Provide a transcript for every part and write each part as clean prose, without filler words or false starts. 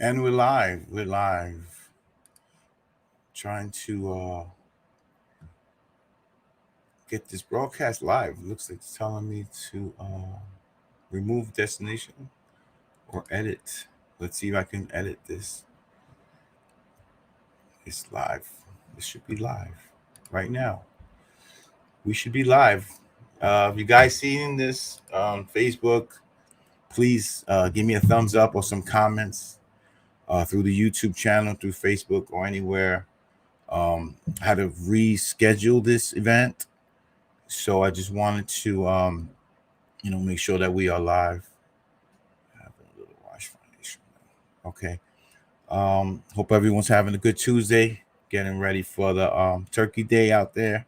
And we're live. We're live. Trying to get this broadcast live. Looks like it's telling me to remove destination or edit. Let's see if I can edit this. It's live. This should be live right now. We should be live. If you guys seeing this on Facebook, please give me a thumbs up or some comments through the YouTube channel, through Facebook, or anywhere. How to reschedule this event. So I just wanted to, make sure that we are live. Having a little wash foundation. Okay. Hope everyone's having a good Tuesday. Getting ready for the Turkey Day out there.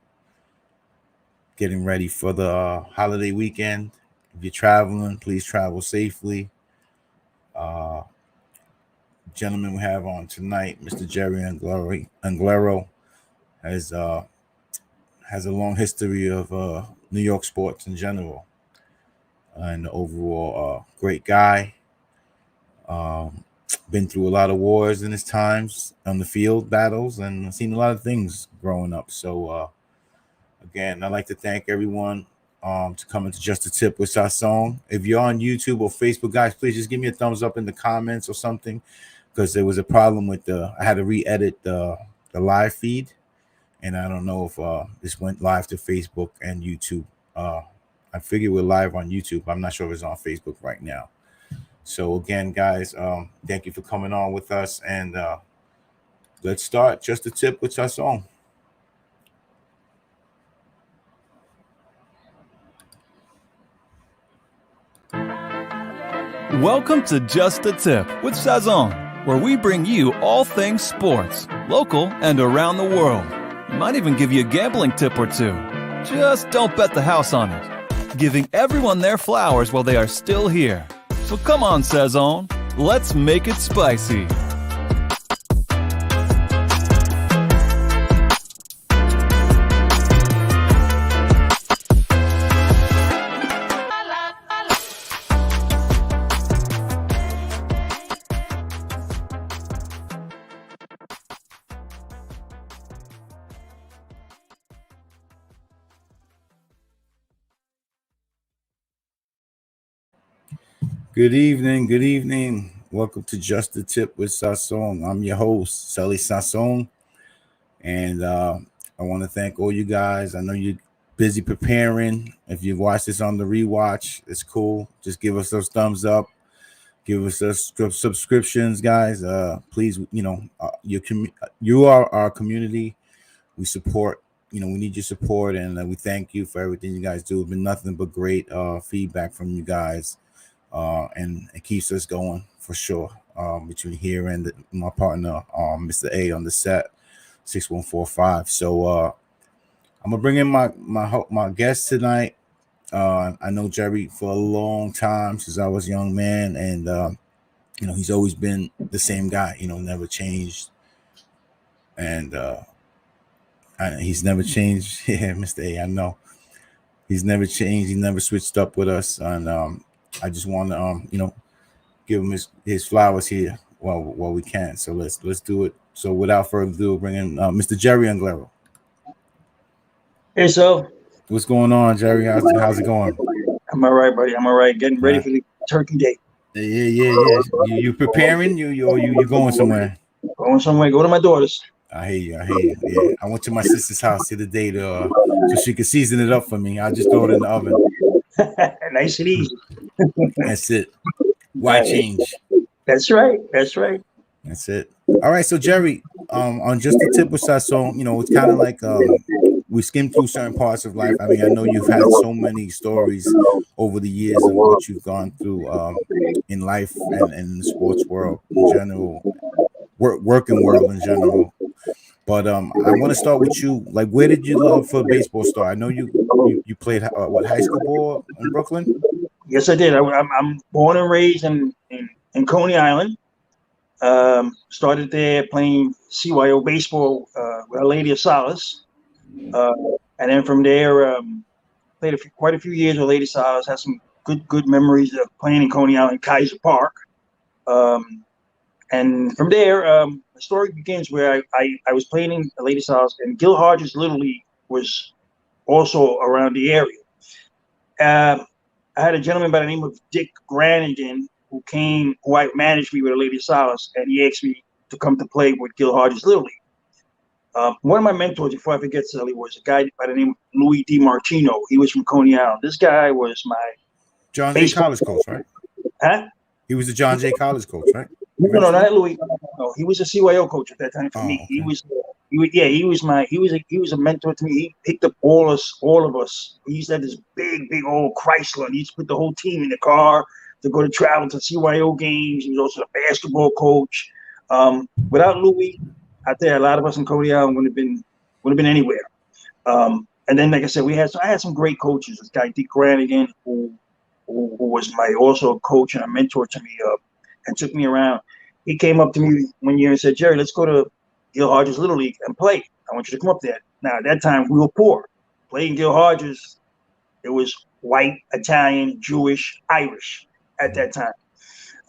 Getting ready for the holiday weekend. If you're traveling, please travel safely. Gentleman we have on tonight, Mr. Jerry Anglero, has a long history of New York sports in general, and overall great guy. Been through a lot of wars in his times on the field, battles, and seen a lot of things growing up. So again, I'd like to thank everyone to coming to Just a Tip with Sasson. If you're on YouTube or Facebook, guys, please just give me a thumbs up in the comments or something, because there was a problem with I had to re-edit the live feed, and I don't know if this went live to Facebook and YouTube. I figure we're live on YouTube. I'm not sure if it's on Facebook right now. So again, guys, thank you for coming on with us, and let's start Just a Tip with Sasson. Welcome to Just a Tip with Sazon, where we bring you all things sports, local and around the world. We might even give you a gambling tip or two. Just don't bet the house on it. Giving everyone their flowers while they are still here. So come on, Sazon, let's make it spicy. Good evening. Good evening. Welcome to Just a Tip with Sasson. I'm your host, Sally Sasson. And I want to thank all you guys. I know you're busy preparing. If you've watched this on the rewatch, it's cool. Just give us those thumbs up. Give us those subscriptions, guys. Please, you are our community. We support. We need your support, and we thank you for everything you guys do. It's been nothing but great feedback from you guys. And it keeps us going for sure. Between here and my partner, Mr. A on the set, 6145. So I'm gonna bring in my guest tonight. I know Jerry for a long time, since I was a young man, and he's always been the same guy. Never changed, and he's never changed. Yeah, Mr. A, I know he's never changed. He never switched up with us, and I just want to, give him his flowers here while we can. So let's do it. So without further ado, bring in Mr. Jerry Anglero. Hey, so What's going on, Jerry? How's it going? I'm all right, buddy. I'm all right. Getting ready for the Turkey Day. Yeah. You preparing? You going somewhere? Going somewhere. Go to my daughter's. I hear you. Yeah, I went to my sister's house the other day so she could season it up for me. I just throw it in the oven. Nice and easy. That's it. Why change? That's right. That's it. All right. So Jerry, on Just a Tip with Sasson, it's kind of like we skimmed through certain parts of life. I mean, I know you've had so many stories over the years of what you've gone through in life and in the sports world in general, working world in general. But I want to start with you. Like, where did you love for baseball start? I know you played high school ball in Brooklyn. Yes, I did. I'm born and raised in Coney Island. Started there playing CYO baseball with Our Lady of Solace, and then from there played quite a few years with Lady Solace. Had some good memories of playing in Coney Island, Kaiser Park. And from there, the story begins where I was playing in the ladies' house, and Gil Hodges Little League was also around the area. I had a gentleman by the name of Dick Granigan who I managed me with a ladies' house, and he asked me to come to play with Gil Hodges Little League. One of my mentors, before I forget, Sally, was a guy by the name of Louis DiMartino. He was from Coney Island. This guy was my John Jay College coach, right? Huh? He was the John Jay College coach, right? No, not Louis. No, he was a CYO coach at that time for me. Okay. He was a mentor to me. He picked up all of us. He used to have this big old Chrysler, and he used to put the whole team in the car to go to travel to CYO games. He was also a basketball coach. Without Louis, I tell you, a lot of us in Coney Island would have been anywhere. And then, like I said, I had some great coaches. This guy Dick Granigan, who was my also a coach and a mentor to me, and took me around. He came up to me one year and said, "Jerry, let's go to Gil Hodges Little League and play. I want you to come up there." Now, at that time, we were poor. Playing Gil Hodges, it was white, Italian, Jewish, Irish at that time.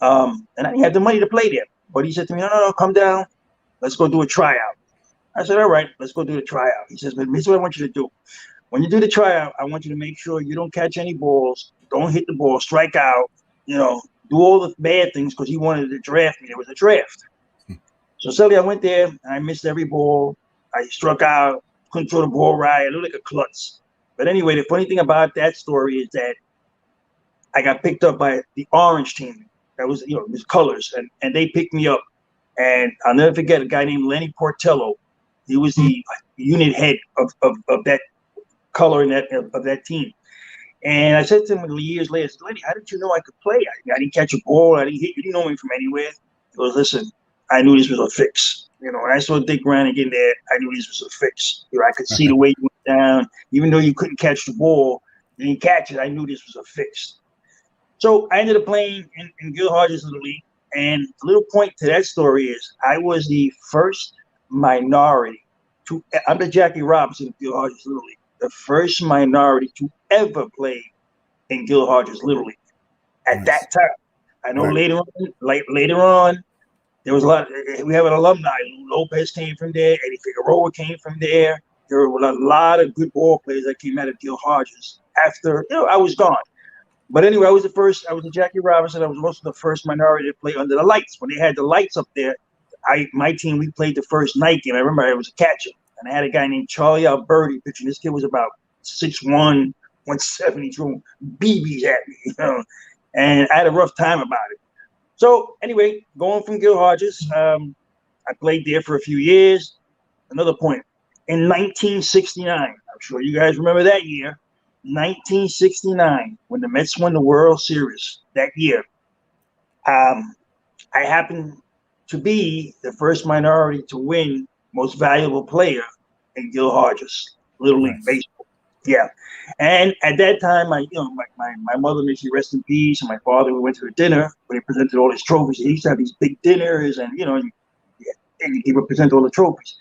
And I didn't have the money to play there. But he said to me, no, come down. Let's go do a tryout. I said, all right, let's go do the tryout. He says, but here's what I want you to do. When you do the tryout, I want you to make sure you don't catch any balls, don't hit the ball, strike out, do all the bad things, because he wanted to draft me. There was a draft. So suddenly I went there, and I missed every ball. I struck out, couldn't throw the ball right. I looked like a klutz. But anyway, the funny thing about that story is that I got picked up by the orange team. That was, his colors, and they picked me up. And I'll never forget a guy named Lenny Portello. He was the unit head of that color and of that team. And I said to him years later, I said, Lenny, how did you know I could play? I didn't catch a ball. I didn't hit. You didn't know me from anywhere. He goes, listen, I knew this was a fix. When I saw Dick Granigan there, I knew this was a fix. I could see the way you went down. Even though you couldn't catch the ball, you didn't catch it. I knew this was a fix. So I ended up playing in Gil Hodges Little League. And the little point to that story is I was the first minority I'm the Jackie Robinson of Gil Hodges Little League, the first minority to ever play in Gil Hodges Little League at that time. I know later on, there was a lot. We have an alumni. Lou Lopez came from there. Eddie Figueroa came from there. There were a lot of good ball players that came out of Gil Hodges after I was gone. But anyway, I was the Jackie Robinson. I was also the first minority to play under the lights. When they had the lights up there, my team, we played the first night game. I remember I was a catcher, and I had a guy named Charlie Alberti pitching. This kid was about 6'1", 170, throwing BBs at me, and I had a rough time about it. So anyway, going from Gil Hodges, I played there for a few years. Another point, in 1969, I'm sure you guys remember that year, 1969, when the Mets won the World Series that year, I happened to be the first minority to win Most Valuable Player in Gil Hodges Little League Baseball. Yeah, and at that time, my mother, may she rest in peace, and my father, we went to a dinner where they presented all his trophies. He used to have these big dinners, and and he would present all the trophies.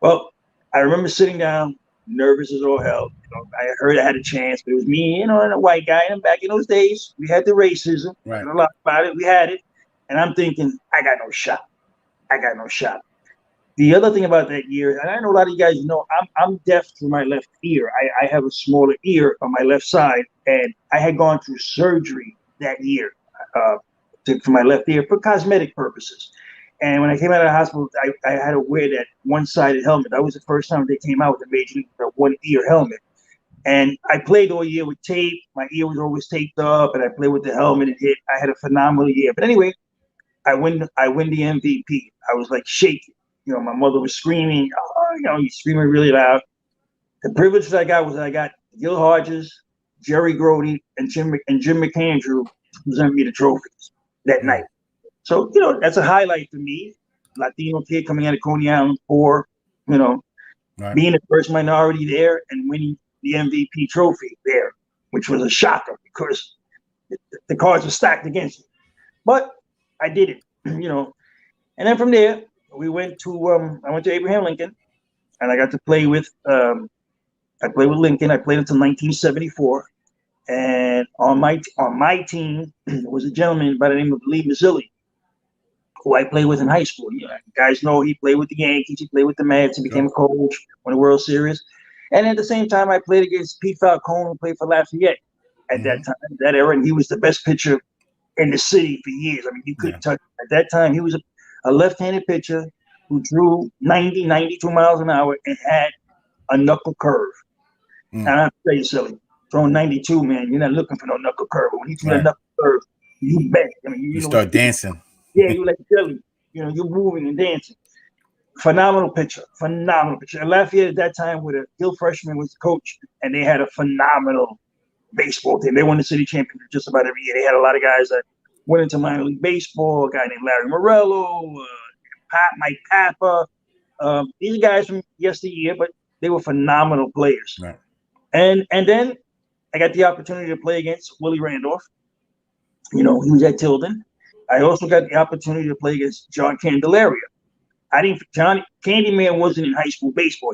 Well, I remember sitting down, nervous as all hell. I heard I had a chance, but it was me, and a white guy. And back in those days, we had the racism. Right. A lot about it. We had it, and I'm thinking, I got no shot. The other thing about that year, and I know a lot of you guys know, I'm deaf through my left ear. I have a smaller ear on my left side, and I had gone through surgery that year for my left ear for cosmetic purposes. And when I came out of the hospital, I had to wear that one-sided helmet. That was the first time they came out with a major one-ear helmet. And I played all year with tape. My ear was always taped up, and I played with the helmet and hit. I had a phenomenal year. But anyway, I win the MVP. I was like shaking. My mother was screaming. You're screaming really loud. The privilege that I got was I got Gil Hodges, Jerry Grody, and Jim McAndrew to present me the trophies that night. So, that's a highlight for me. Latino kid coming out of Coney Island, poor, being the first minority there and winning the MVP trophy there, which was a shocker because the cards were stacked against me. But I did it, And then from there, we went to I went to Abraham Lincoln, and I got to play with Lincoln. I played until 1974, and on my team was a gentleman by the name of Lee Mazzilli. who I played with in high school. You guys know he played with the Yankees, he played with the Mets, he became a coach, won the World Series. And at the same time, I played against Pete Falcone, who played for Lafayette at that time, that era, and he was the best pitcher in the city for years. I mean, you couldn't touch him. At that time, he was a left-handed pitcher who threw 92 miles an hour and had a knuckle curve. And I have to tell you, Silly, throwing 92, man, you're not looking for no knuckle curve. But when he threw that knuckle curve, you bet. I mean, you know, start dancing. Yeah, you like Silly. You know, you're moving and dancing. Phenomenal pitcher. And Lafayette at that time, with a Gil Freshman was the coach, and they had a phenomenal baseball team. They won the city championship just about every year. They had a lot of guys that went into minor league baseball. A guy named Larry Morello, Mike Papa. These guys from yesteryear, but they were phenomenal players. Right. And then I got the opportunity to play against Willie Randolph. You know, he was at Tilden. I also got the opportunity to play against John Candelaria. Candyman wasn't in high school baseball.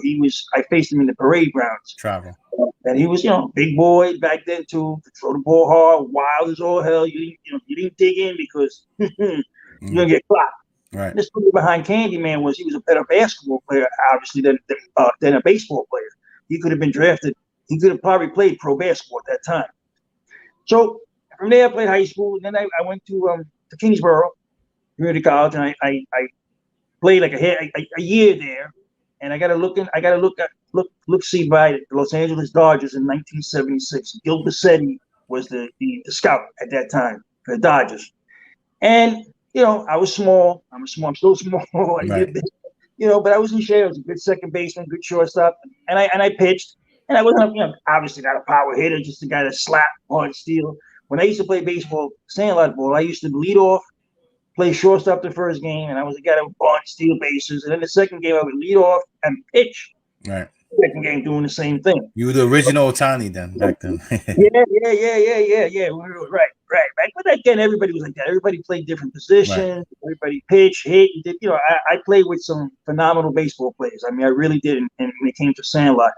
I faced him in the parade grounds. Travel. And he was, you know, big boy back then too. To throw the ball hard, wild as all hell. You didn't dig in because you're gonna get clocked. Right. This story behind Candyman was he was a better basketball player, obviously, than a baseball player. He could have been drafted. He could have probably played pro basketball at that time. So from there, I played high school, and then I went to Kingsborough Community College, and I played like a year there. And I got to see by the Los Angeles Dodgers in 1976. Gil Bassetti was the scout at that time for the Dodgers, and you know, I was small. I'm still small. Right. You know, but I was in shape. I was a good second baseman, good shortstop, and I pitched. And I wasn't, you know, obviously not a power hitter, just a guy that slapped hard steal. When I used to play baseball, sandlot ball, I used to lead off, play shortstop the first game, and I was a guy that would bunt, steal bases. And then the second game, I would lead off and pitch. Right. Second game, doing the same thing. You were the original Otani then, back then. Yeah. Right. But back then, everybody was like that. Everybody played different positions. Right. Everybody pitched, hit. You know, I played with some phenomenal baseball players. I mean, I really did. And when it came to sandlot,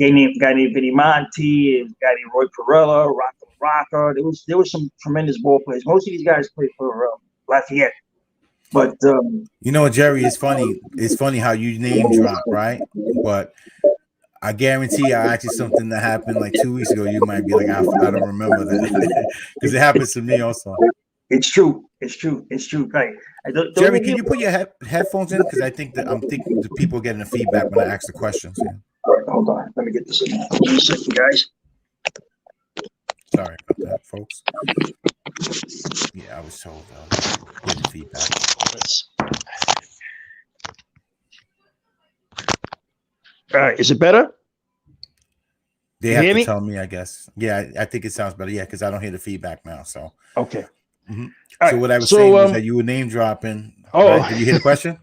a guy named Vinny Monty, a guy named Roy Perella, Rocco. There was some tremendous ball players. Most of these guys played for Lafayette. But you know, Jerry, it's funny. It's funny how you name drop, right? But I guarantee I asked you something that happened like 2 weeks ago. You might be like, I don't remember that, because it happens to me also. It's true. Right. Jerry, can you put your headphones in? Because I'm thinking the people are getting the feedback when I ask the questions. Yeah. All right, hold on. Let me get this in. Hold on a second, guys. Sorry about that, folks. Yeah, I was told getting feedback. All right, is it better? They have to tell me, I guess. Yeah, I think it sounds better. Yeah, because I don't hear the feedback now. So okay. Mm-hmm. So right. What I was saying was that you were name dropping. Oh, right? Did you hear the question?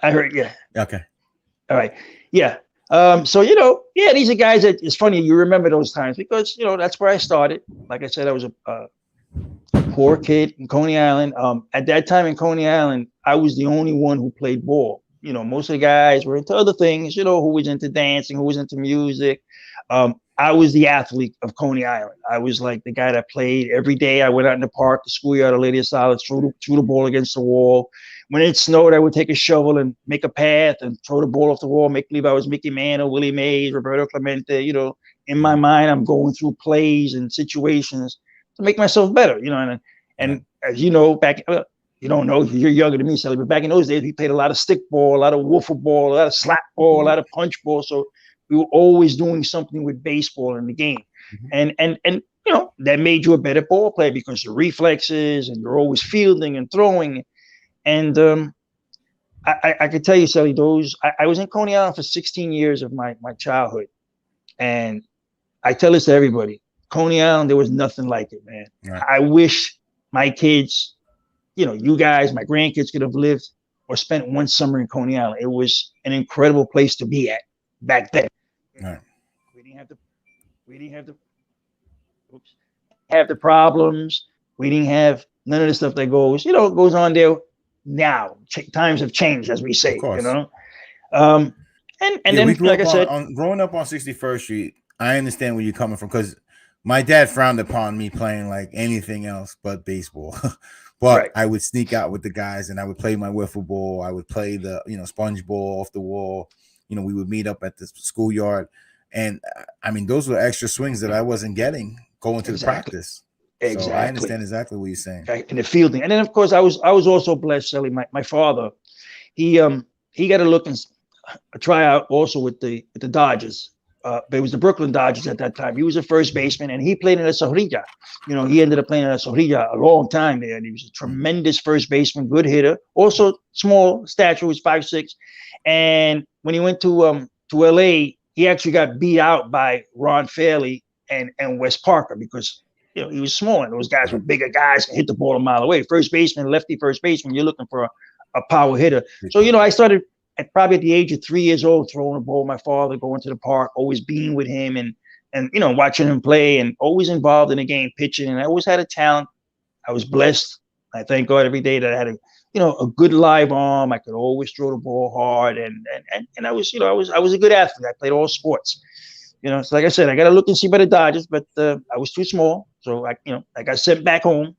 I heard. Yeah. Okay. All right. Yeah. So, you know, yeah, these are guys that it's funny. You remember those times because, you know, that's where I started. Like I said, I was a poor kid in Coney Island. At that time in Coney Island, I was the only one who played ball. You know, most of the guys were into other things, you know, who was into dancing, who was into music. I was the athlete of Coney Island. I was like the guy that played every day. I went out in the park, the schoolyard of Lady of Solids, threw the ball against the wall. When it snowed, I would take a shovel and make a path and throw the ball off the wall, make believe I was Mickey Mantle, Willie Mays, Roberto Clemente. You know, in my mind, I'm going through plays and situations to make myself better. You know, and as you know, back you don't know, you're younger than me, Sally, but back in those days, we played a lot of stick ball, a lot of wiffle ball, a lot of slap ball, a lot of punch ball. So we were always doing something with baseball in the game, and you know that made you a better ball player because your reflexes and you're always fielding and throwing. And I could tell you, Sally, I was in Coney Island for 16 years of my childhood. And I tell this to everybody, Coney Island, there was nothing like it, man. Right. I wish my kids, you know, you guys, my grandkids could have lived or spent one summer in Coney Island. It was an incredible place to be at back then. Right. We didn't have the problems. We didn't have none of the stuff that goes on there. Now times have changed, as we say, you know. And then, like I said, growing up on 61st Street, I understand where you're coming from because my dad frowned upon me playing like anything else but baseball. But Right. I would sneak out with the guys and I would play my wiffle ball. I would play the, sponge ball off the wall. We would meet up at the schoolyard. And I mean, those were extra swings that I wasn't getting going to the Exactly. practice. So I Exactly. understand exactly what you're saying. Okay. In the fielding. And then of course I was also blessed, Shelly. My father, he got a look and a tryout also with the Dodgers. But it was the Brooklyn Dodgers at that time. He was a first baseman, and he played in a Zorrilla. He ended up playing in a Zorrilla a long time there, and he was a tremendous first baseman, good hitter. Also small stature, was 5'6". And when he went to LA, he actually got beat out by Ron Fairley and Wes Parker because he was small, and those guys were bigger guys, can hit the ball a mile away. First baseman, lefty first baseman, you're looking for a power hitter. So I started probably at the age of 3 years old, throwing a ball with my father, going to the park, always being with him and watching him play, and always involved in the game, pitching. And I always had a talent. I was blessed. I thank God every day that I had a good live arm. I could always throw the ball hard, and I was a good athlete. I played all sports. So like I said, I got to look and see by the Dodgers, but I was too small, so I got sent back home.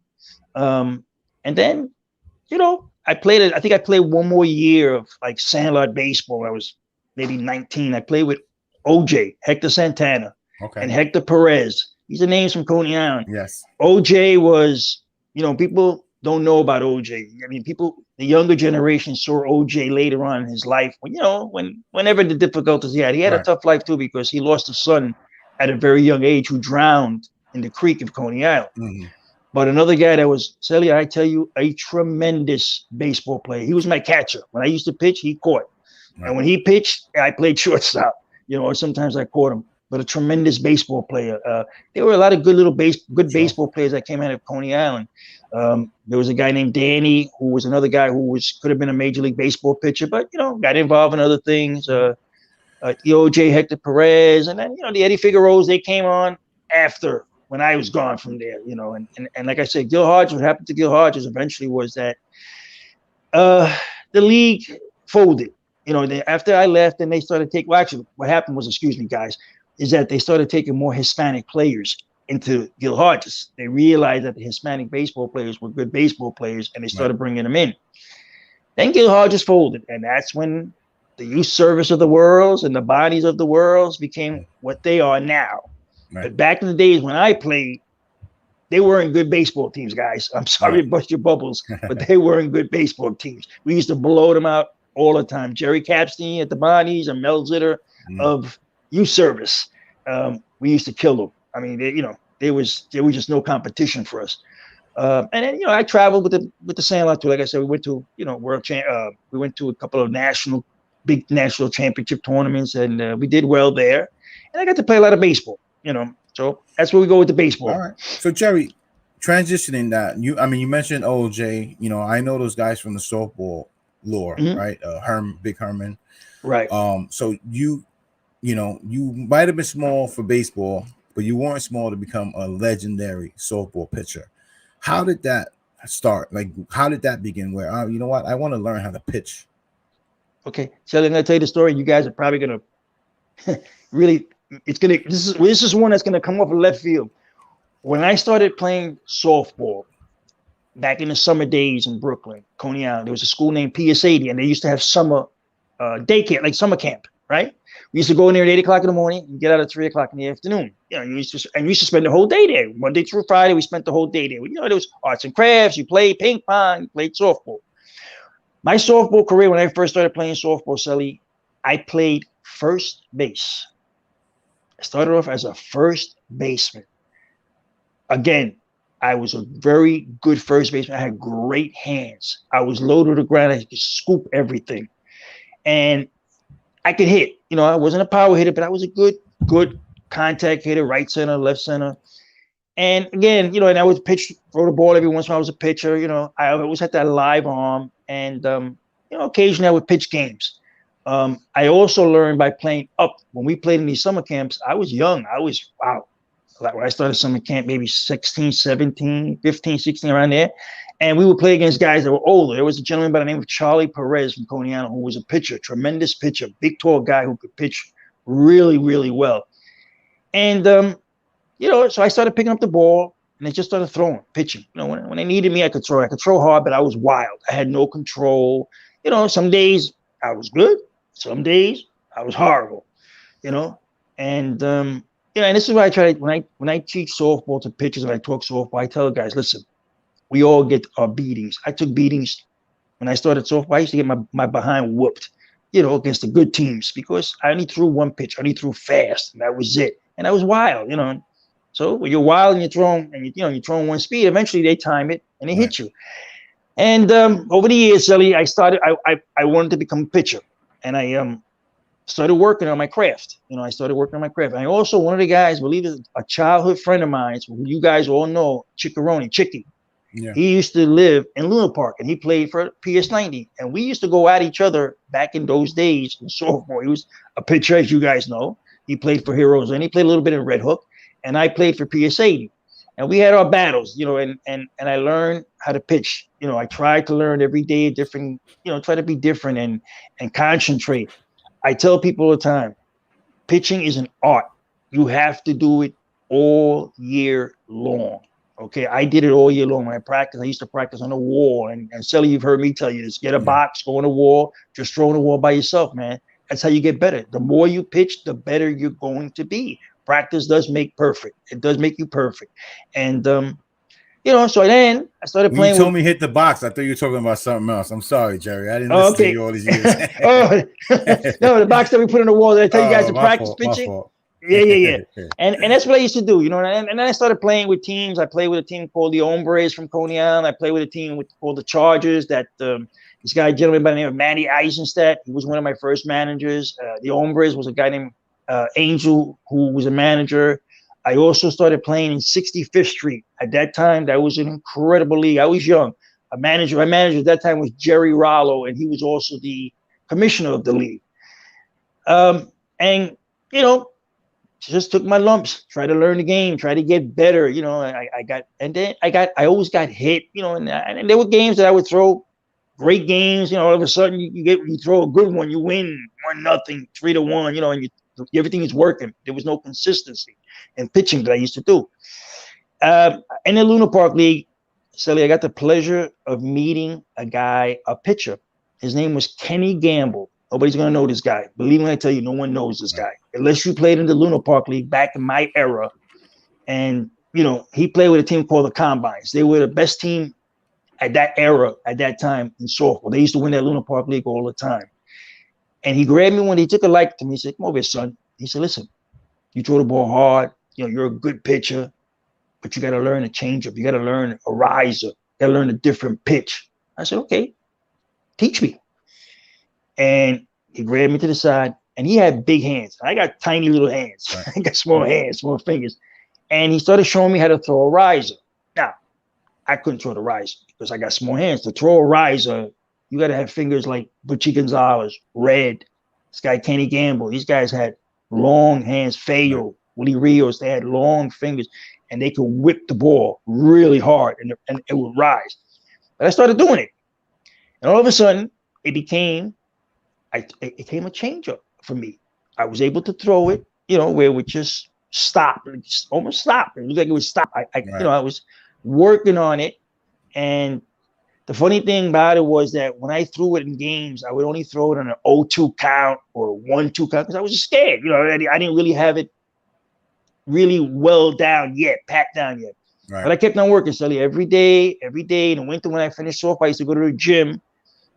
And then, I think I played one more year of like sandlot baseball when I was maybe 19. I played with OJ, Hector Santana, and Hector Perez. These are names from Coney Island. Yes. OJ was, people don't know about OJ. I mean, the younger generation saw OJ later on in his life whenever the difficulties he had. He had a tough life too, because he lost a son at a very young age who drowned in the creek of Coney Island. Mm-hmm. But another guy that was, Sally, I tell you, a tremendous baseball player. He was my catcher. When I used to pitch, he caught. Right. And when he pitched, I played shortstop, or sometimes I caught him. But a tremendous baseball player. There were a lot of good baseball players that came out of Coney Island. There was a guy named Danny, who was another guy who could have been a Major League Baseball pitcher, but, got involved in other things. The OJ, Hector Perez, and then, the Eddie Figueroas, they came on after when I was gone from there, and like I said, Gil Hodges, what happened to Gil Hodges eventually was that the league folded, after I left, and they started taking, actually what happened was, excuse me, guys, is that they started taking more Hispanic players into Gil Hodges. They realized that the Hispanic baseball players were good baseball players, and they started bringing them in. Then Gil Hodges folded, and that's when the youth service of the worlds and the bodies of the worlds became what they are now. Right. But back in the days when I played, they weren't good baseball teams, guys. I'm sorry to bust your bubbles, but they weren't good baseball teams. We used to blow them out all the time. Jerry Capstein at the bodies and Mel Zitter of youth service. We used to kill them. I mean, there was just no competition for us. And then, I traveled with the Sandlot too. Like I said, we went to, we went to a couple of big national championship tournaments, and we did well there. And I got to play a lot of baseball. So that's where we go with the baseball. All right. So Jerry, transitioning that, you mentioned OJ. I know those guys from the softball lore, right? Big Herman, right? So you might have been small for baseball, but you weren't small to become a legendary softball pitcher. How did that start? Like, how did that begin? Where you know what? I want to learn how to pitch. Okay, so I'm gonna tell you the story. You guys are probably gonna really. This is one that's gonna come off of left field. When I started playing softball back in the summer days in Brooklyn, Coney Island, there was a school named PS80, and they used to have summer daycare, like summer camp, right? We used to go in there at 8 o'clock in the morning and get out at 3 o'clock in the afternoon. You used to spend the whole day there. Monday through Friday, we spent the whole day there. There was arts and crafts. You played ping pong, you played softball. My softball career, when I first started playing softball, Sally, I played first base. I started off as a first baseman. Again, I was a very good first baseman. I had great hands. I was low to the ground. I could scoop everything. And I could hit. I wasn't a power hitter, but I was a good contact hitter, right center, left center. And again, and I would pitch, throw the ball every once in a while. I was a pitcher. I always had that live arm. And, occasionally I would pitch games. I also learned by playing up. When we played in these summer camps, I was young. Like when I started summer camp, maybe 16, 17, 15, 16, around there. And we would play against guys that were older. There was a gentleman by the name of Charlie Perez from Coney Island, who was a pitcher, tremendous pitcher, big, tall guy who could pitch really, really well. And, so I started picking up the ball. and I just started throwing, pitching. You know, when they needed me, I could throw. I could throw hard, but I was wild. I had no control. You know, some days I was good, some days I was horrible. You know, and you know, and this is why I try when I teach softball to pitchers and I talk softball, I tell guys, listen, we all get our beatings. I took beatings when I started softball. I used to get my behind whooped, you know, against the good teams because I only threw one pitch. I only threw fast, and that was it. And I was wild, you know. So when you're wild and you're throwing, and you're throwing one speed, eventually they time it and they hit you. And over the years, Shelly, I wanted to become a pitcher, and I started working on my craft. You know, I started working on my craft. And I also, one of the guys, believe it, a childhood friend of mine, who you guys all know, Chicky. Yeah. He used to live in Luna Park, and he played for PS90. And we used to go at each other back in those days in sophomore. He was a pitcher, as you guys know. He played for Heroes, and he played a little bit in Red Hook, and I played for PS80. And we had our battles, you know, and I learned how to pitch. You know, I tried to learn every day different, you know, try to be different and concentrate. I tell people all the time, pitching is an art. You have to do it all year long. Okay, I did it all year long when I practiced. I used to practice on the wall. And Sally, you've heard me tell you this. Get a box, go on the wall, just throw on the wall by yourself, man. That's how you get better. The more you pitch, the better you're going to be. Practice does make perfect. It does make you perfect. And, you know, so then I started playing. You told me hit the box. I thought you were talking about something else. I'm sorry, Jerry. I didn't listen to you all these years. No, the box that we put on the wall that I tell you guys to practice pitching. Yeah. And that's what I used to do, you know. And then I started playing with teams. I played with a team called the Hombres from Coney Island. I played with a team called the Chargers. That this gentleman by the name of Manny Eisenstadt. He was one of my first managers. The Hombres was a guy named Angel, who was a manager. I also started playing in 65th Street. At that time, that was an incredible league. I was young. My manager at that time was Jerry Rollo, and he was also the commissioner of the league. And you know, just took my lumps, try to learn the game, try to get better. You know, I always got hit, you know, and there were games that I would throw great games. You know, all of a sudden you throw a good one, you win 1-0, 3-1, you know, and everything is working. There was no consistency in pitching that I used to do. In the Luna Park League, Sally, I got the pleasure of meeting a pitcher. His name was Kenny Gamble. Nobody's going to know this guy. Believe me when I tell you, no one knows this guy. Unless you played in the Luna Park League back in my era. And, you know, he played with a team called the Combines. They were the best team at that era, at that time in softball. They used to win that Luna Park League all the time. And he grabbed me when he took a like to me. He said, come over here, son. He said, listen, you throw the ball hard. You know, you're a good pitcher, but you got to learn a changeup. You got to learn a riser. You got to learn a different pitch. I said, okay, teach me. And he grabbed me to the side, and he had big hands. I got tiny little hands. Right. I got small hands, small fingers. And he started showing me how to throw a riser. Now, I couldn't throw the riser because I got small hands. To throw a riser, you got to have fingers like Butchie Gonzalez, Red, this guy Kenny Gamble. These guys had long hands. Feo, Willie Rios, they had long fingers, and they could whip the ball really hard, and it would rise. But I started doing it. And all of a sudden, it became a changeup for me. I was able to throw it, you know, where it would just stop, almost stop. It looked like it would stop. You know, I was working on it. And the funny thing about it was that when I threw it in games, I would only throw it on an 0-2 count or 1-2 count because I was just scared. You know, I didn't really have it really well down yet, packed down yet. Right. But I kept on working, Sully, every day. In the winter when I finished softball, I used to go to the gym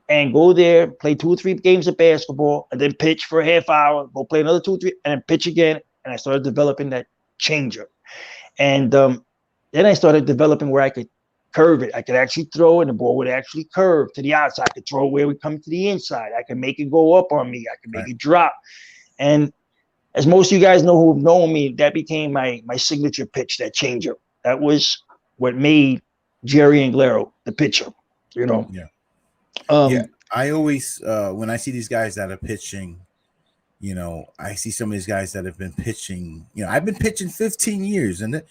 and go there, play 2 or 3 games of basketball, and then pitch for a half hour, go play another 2 or 3, and then pitch again. And I started developing that changer. And then I started developing where I could curve it. I could actually throw, and the ball would actually curve to the outside. I could throw where it would come to the inside. I could make it go up on me. I could make it drop. And as most of you guys know who have known me, that became my signature pitch, that changer. That was what made Jerry Anglero the pitcher, you know. I always when I see these guys that are pitching, you know, I see some of these guys that have been pitching. You know, I've been pitching 15 years, and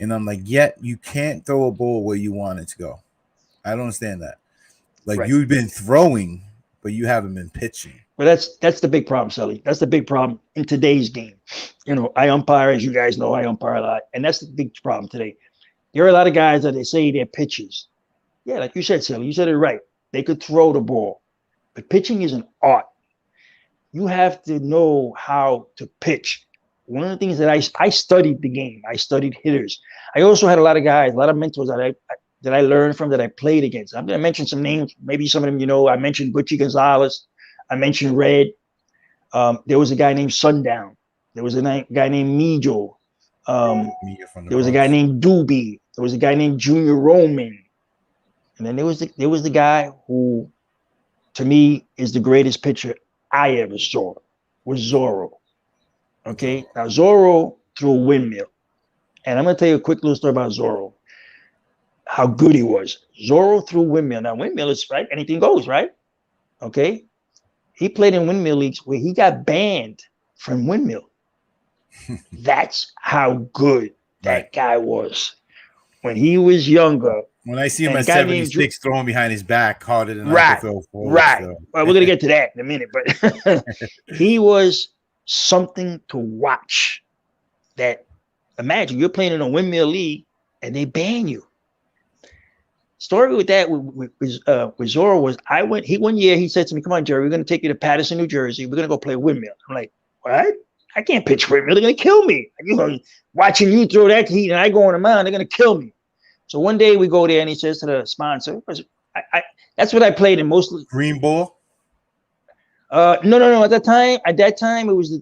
I'm like, yet you can't throw a ball where you want it to go. I don't understand that. Like you've been throwing, but you haven't been pitching. Well, that's the big problem, Sully. That's the big problem in today's game. You know, I umpire, as you guys know, I umpire a lot, and that's the big problem today. There are a lot of guys that they say they're pitchers. Yeah, like you said, Silly, you said it right. They could throw the ball, but pitching is an art. You have to know how to pitch. One of the things that I studied the game. I studied hitters. I also had a lot of guys, a lot of mentors that I learned from, that I played against. I'm going to mention some names. Maybe some of them, you know. I mentioned Butchie Gonzalez. I mentioned Red. There was a guy named Sundown. There was a guy named Mijo. There was a guy named Doobie. There was a guy named Junior Roman. And then there was the guy who, to me, is the greatest pitcher I ever saw, was Zorro. Okay, now Zorro threw a windmill. And I'm going to tell you a quick little story about Zorro, how good he was. Zorro threw windmill. Now, windmill is, right, anything goes, right? Okay. He played in windmill leagues where he got banned from windmill. That's how good that guy was when he was younger. When I see him at 76 throwing behind his back harder than I can throw forward. Right. So. Well, we're going to get to that in a minute, but he was something to watch. That, imagine you're playing in a windmill league and they ban you. Story with that with Zorro was, one year he said to me, "Come on, Jerry, we're going to take you to Paterson, New Jersey. We're going to go play windmill." I'm like, "What? I can't pitch windmill. They're going to kill me. You know, watching you throw that heat and I go on the mound, they're going to kill me." So one day we go there and he says to the sponsor, that's what I played in mostly. Green ball? No. At that time it was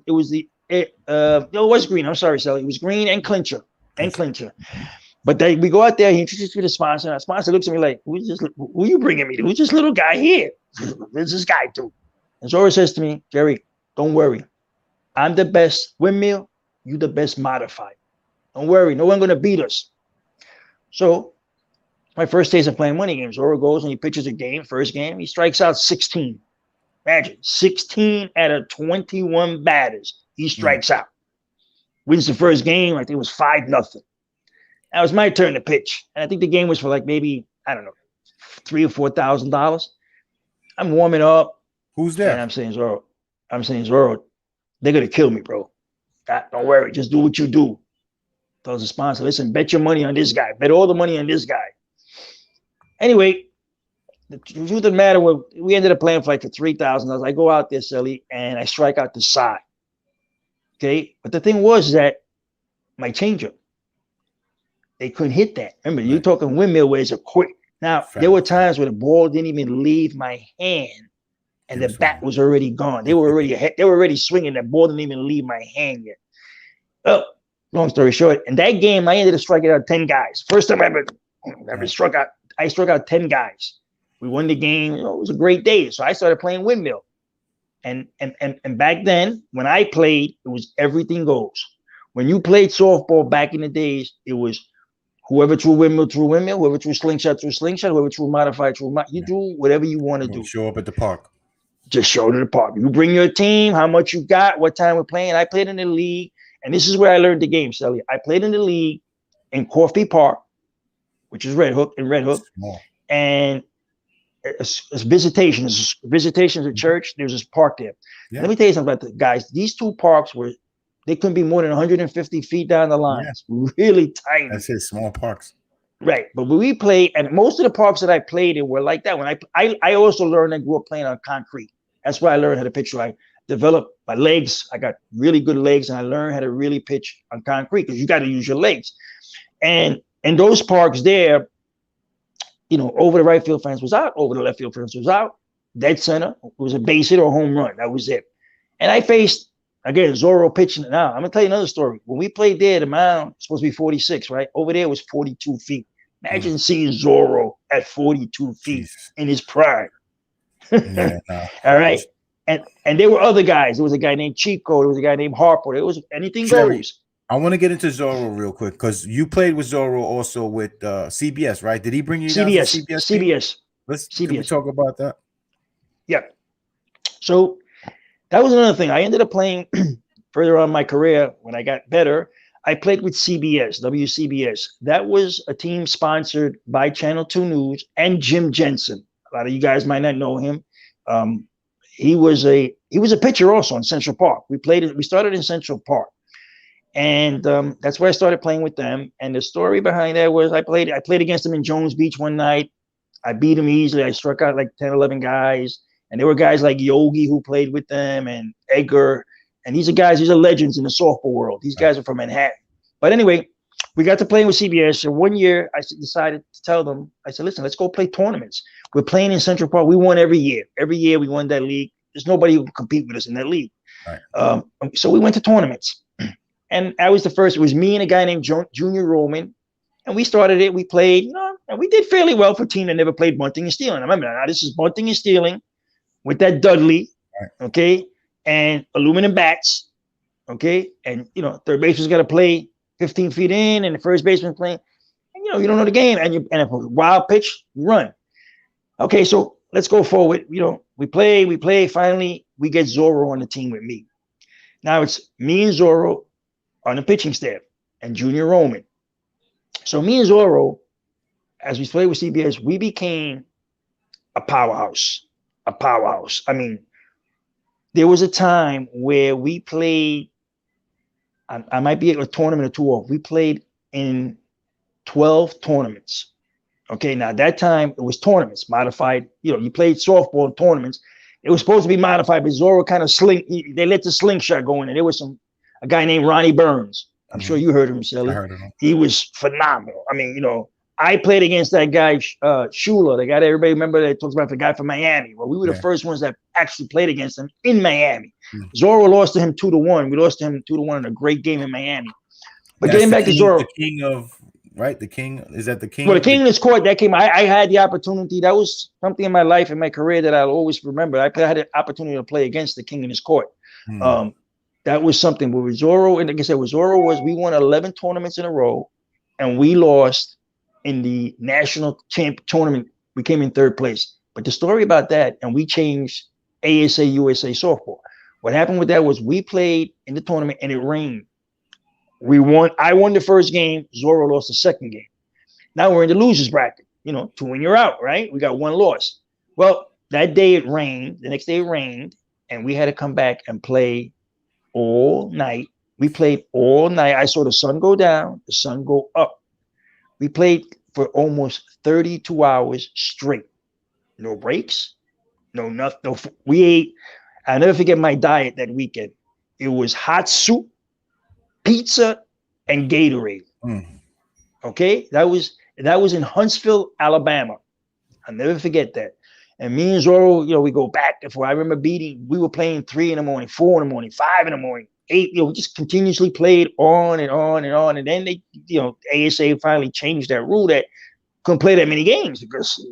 green. I'm sorry, Sally. It was green and clincher. But we go out there, he introduces me to the sponsor, and the sponsor looks at me like, who are you bringing me to? Who's this little guy here? What's this guy do? And Zorro says to me, "Jerry, don't worry. I'm the best windmill, you the best modified. Don't worry, no one gonna beat us." So my first days of playing winning games, Zorro goes and he pitches a game, first game, he strikes out 16. Imagine 16 out of 21 batters, he strikes out. Wins the first game, I think it was 5-0. Now it was my turn to pitch. And I think the game was for like maybe, I don't know, $3,000 or $4,000. I'm warming up. Who's there? And I'm saying, Zorro, they're going to kill me, bro. Don't worry. Just do what you do. Tells the sponsor, "Listen, bet your money on this guy. Bet all the money on this guy." Anyway, the truth of the matter was, we ended up playing for like $3,000. I go out there, Sally, and I strike out the side. Okay? But the thing was that my changeup, they couldn't hit that. Remember, you're talking windmill where it's a quick. Now, there were times where the ball didn't even leave my hand and the bat was already gone. They were already swinging. The ball didn't even leave my hand yet. Oh, long story short, in that game, I ended up striking out 10 guys. First time I ever struck out. I struck out 10 guys. We won the game. You know, it was a great day. So I started playing windmill. And back then, when I played, it was everything goes. When you played softball back in the days, it was whoever threw windmill, whoever threw slingshot, whoever threw modified, you do whatever you want to do. Show up at the park. Just show up at the park. You bring your team, how much you got, what time we're playing. I played in the league, and this is where I learned the game, Sally. I played in the league in Coffee Park, which is Red Hook, and it's visitation. It's visitation to church. There's this park there. Yeah. Let me tell you something about the guys. These two parks they couldn't be more than 150 feet down the line. Yeah. It's really tiny. That's it, small parks. Right. But when we played, and most of the parks that I played in were like that. When I also learned, I grew up playing on concrete. That's where I learned how to pitch. I developed my legs. I got really good legs, and I learned how to really pitch on concrete because you got to use your legs. And in those parks there, you know, over the right field fence was out, over the left field fence was out, dead center. It was a base hit or a home run. That was it. And I faced, again, Zorro pitching. Now, I'm going to tell you another story. When we played there, the mound was supposed to be 46, right? Over there was 42 feet. Imagine seeing Zorro at 42 feet in his prime. All right. And there were other guys. There was a guy named Chico. There was a guy named Harper. There was anything goes. I want to get into Zorro real quick because you played with Zorro also with CBS, right? Did he bring you down to CBS? Can we talk about that? Yeah. So that was another thing. I ended up playing further on in my career when I got better. I played with CBS, WCBS. That was a team sponsored by Channel 2 News and Jim Jensen. A lot of you guys might not know him. He was a pitcher also in Central Park. We started in Central Park. And that's where I started playing with them. And the story behind that was I played against them in Jones Beach one night. I beat them easily. I struck out like 10, 11 guys. And there were guys like Yogi who played with them and Edgar. And these are legends in the softball world. These guys are from Manhattan. But anyway, we got to play with CBS. And one year I decided to tell them, I said, listen, let's go play tournaments. We're playing in Central Park. We won every year. Every year we won that league. There's nobody who can compete with us in that league. Right. So we went to tournaments. And I was the first. It was me and a guy named Junior Roman. And we started it. We played, and we did fairly well for a team that never played bunting and stealing. I remember now this is bunting and stealing with that Dudley, okay, and aluminum bats, okay, and third baseman's got to play 15 feet in, and the first baseman's playing, and you don't know the game, and if a wild pitch, you run. Okay, so let's go forward. We play. Finally, we get Zorro on the team with me. Now it's me and Zorro on the pitching staff, and Junior Roman. So me and Zorro, as we played with CBS, we became a powerhouse. I mean, there was a time where we played, I might be at a tournament or two off. We played in 12 tournaments. Okay, now that time it was tournaments, modified. You played softball in tournaments. It was supposed to be modified, but Zorro kind of they let the slingshot go in, and there was a guy named Ronnie Burns. I'm sure you heard of him, Shelly. I heard of him. He was phenomenal. I mean, I played against that guy, Shula, the guy that everybody remember that talks about, the guy from Miami. Well, we were the first ones that actually played against him in Miami. Zorro lost to him 2-1. We lost to him 2-1 in a great game in Miami. But getting back to Zorro. The king of, right? The king, is that the king? Well, the king in his court, that came, I had the opportunity. That was something in my life, in my career, that I'll always remember. I had the opportunity to play against the king in his court. That was something. But with Zorro, and like I said, with Zorro we won 11 tournaments in a row, and we lost in the national champ tournament. We came in third place. But the story about that, and we changed ASA USA softball. What happened with that was we played in the tournament and it rained. We won. I won the first game. Zorro lost the second game. Now we're in the losers bracket. 2 and you're out, right? We got 1 loss. Well, that day it rained. The next day it rained, and we had to come back and play all night. We played all night. I saw the sun go down, the sun go up. We played for almost 32 hours straight. No breaks, no nothing. No, we ate. I'll never forget my diet that weekend. It was hot soup, pizza, and Gatorade. Okay, that was in Huntsville, Alabama. I'll never forget that. And me and Zorro, we go back and forth. I remember we were playing 3 in the morning, 4 in the morning, 5 in the morning, 8. We just continuously played on and on and on. And then they, ASA finally changed that rule that couldn't play that many games because,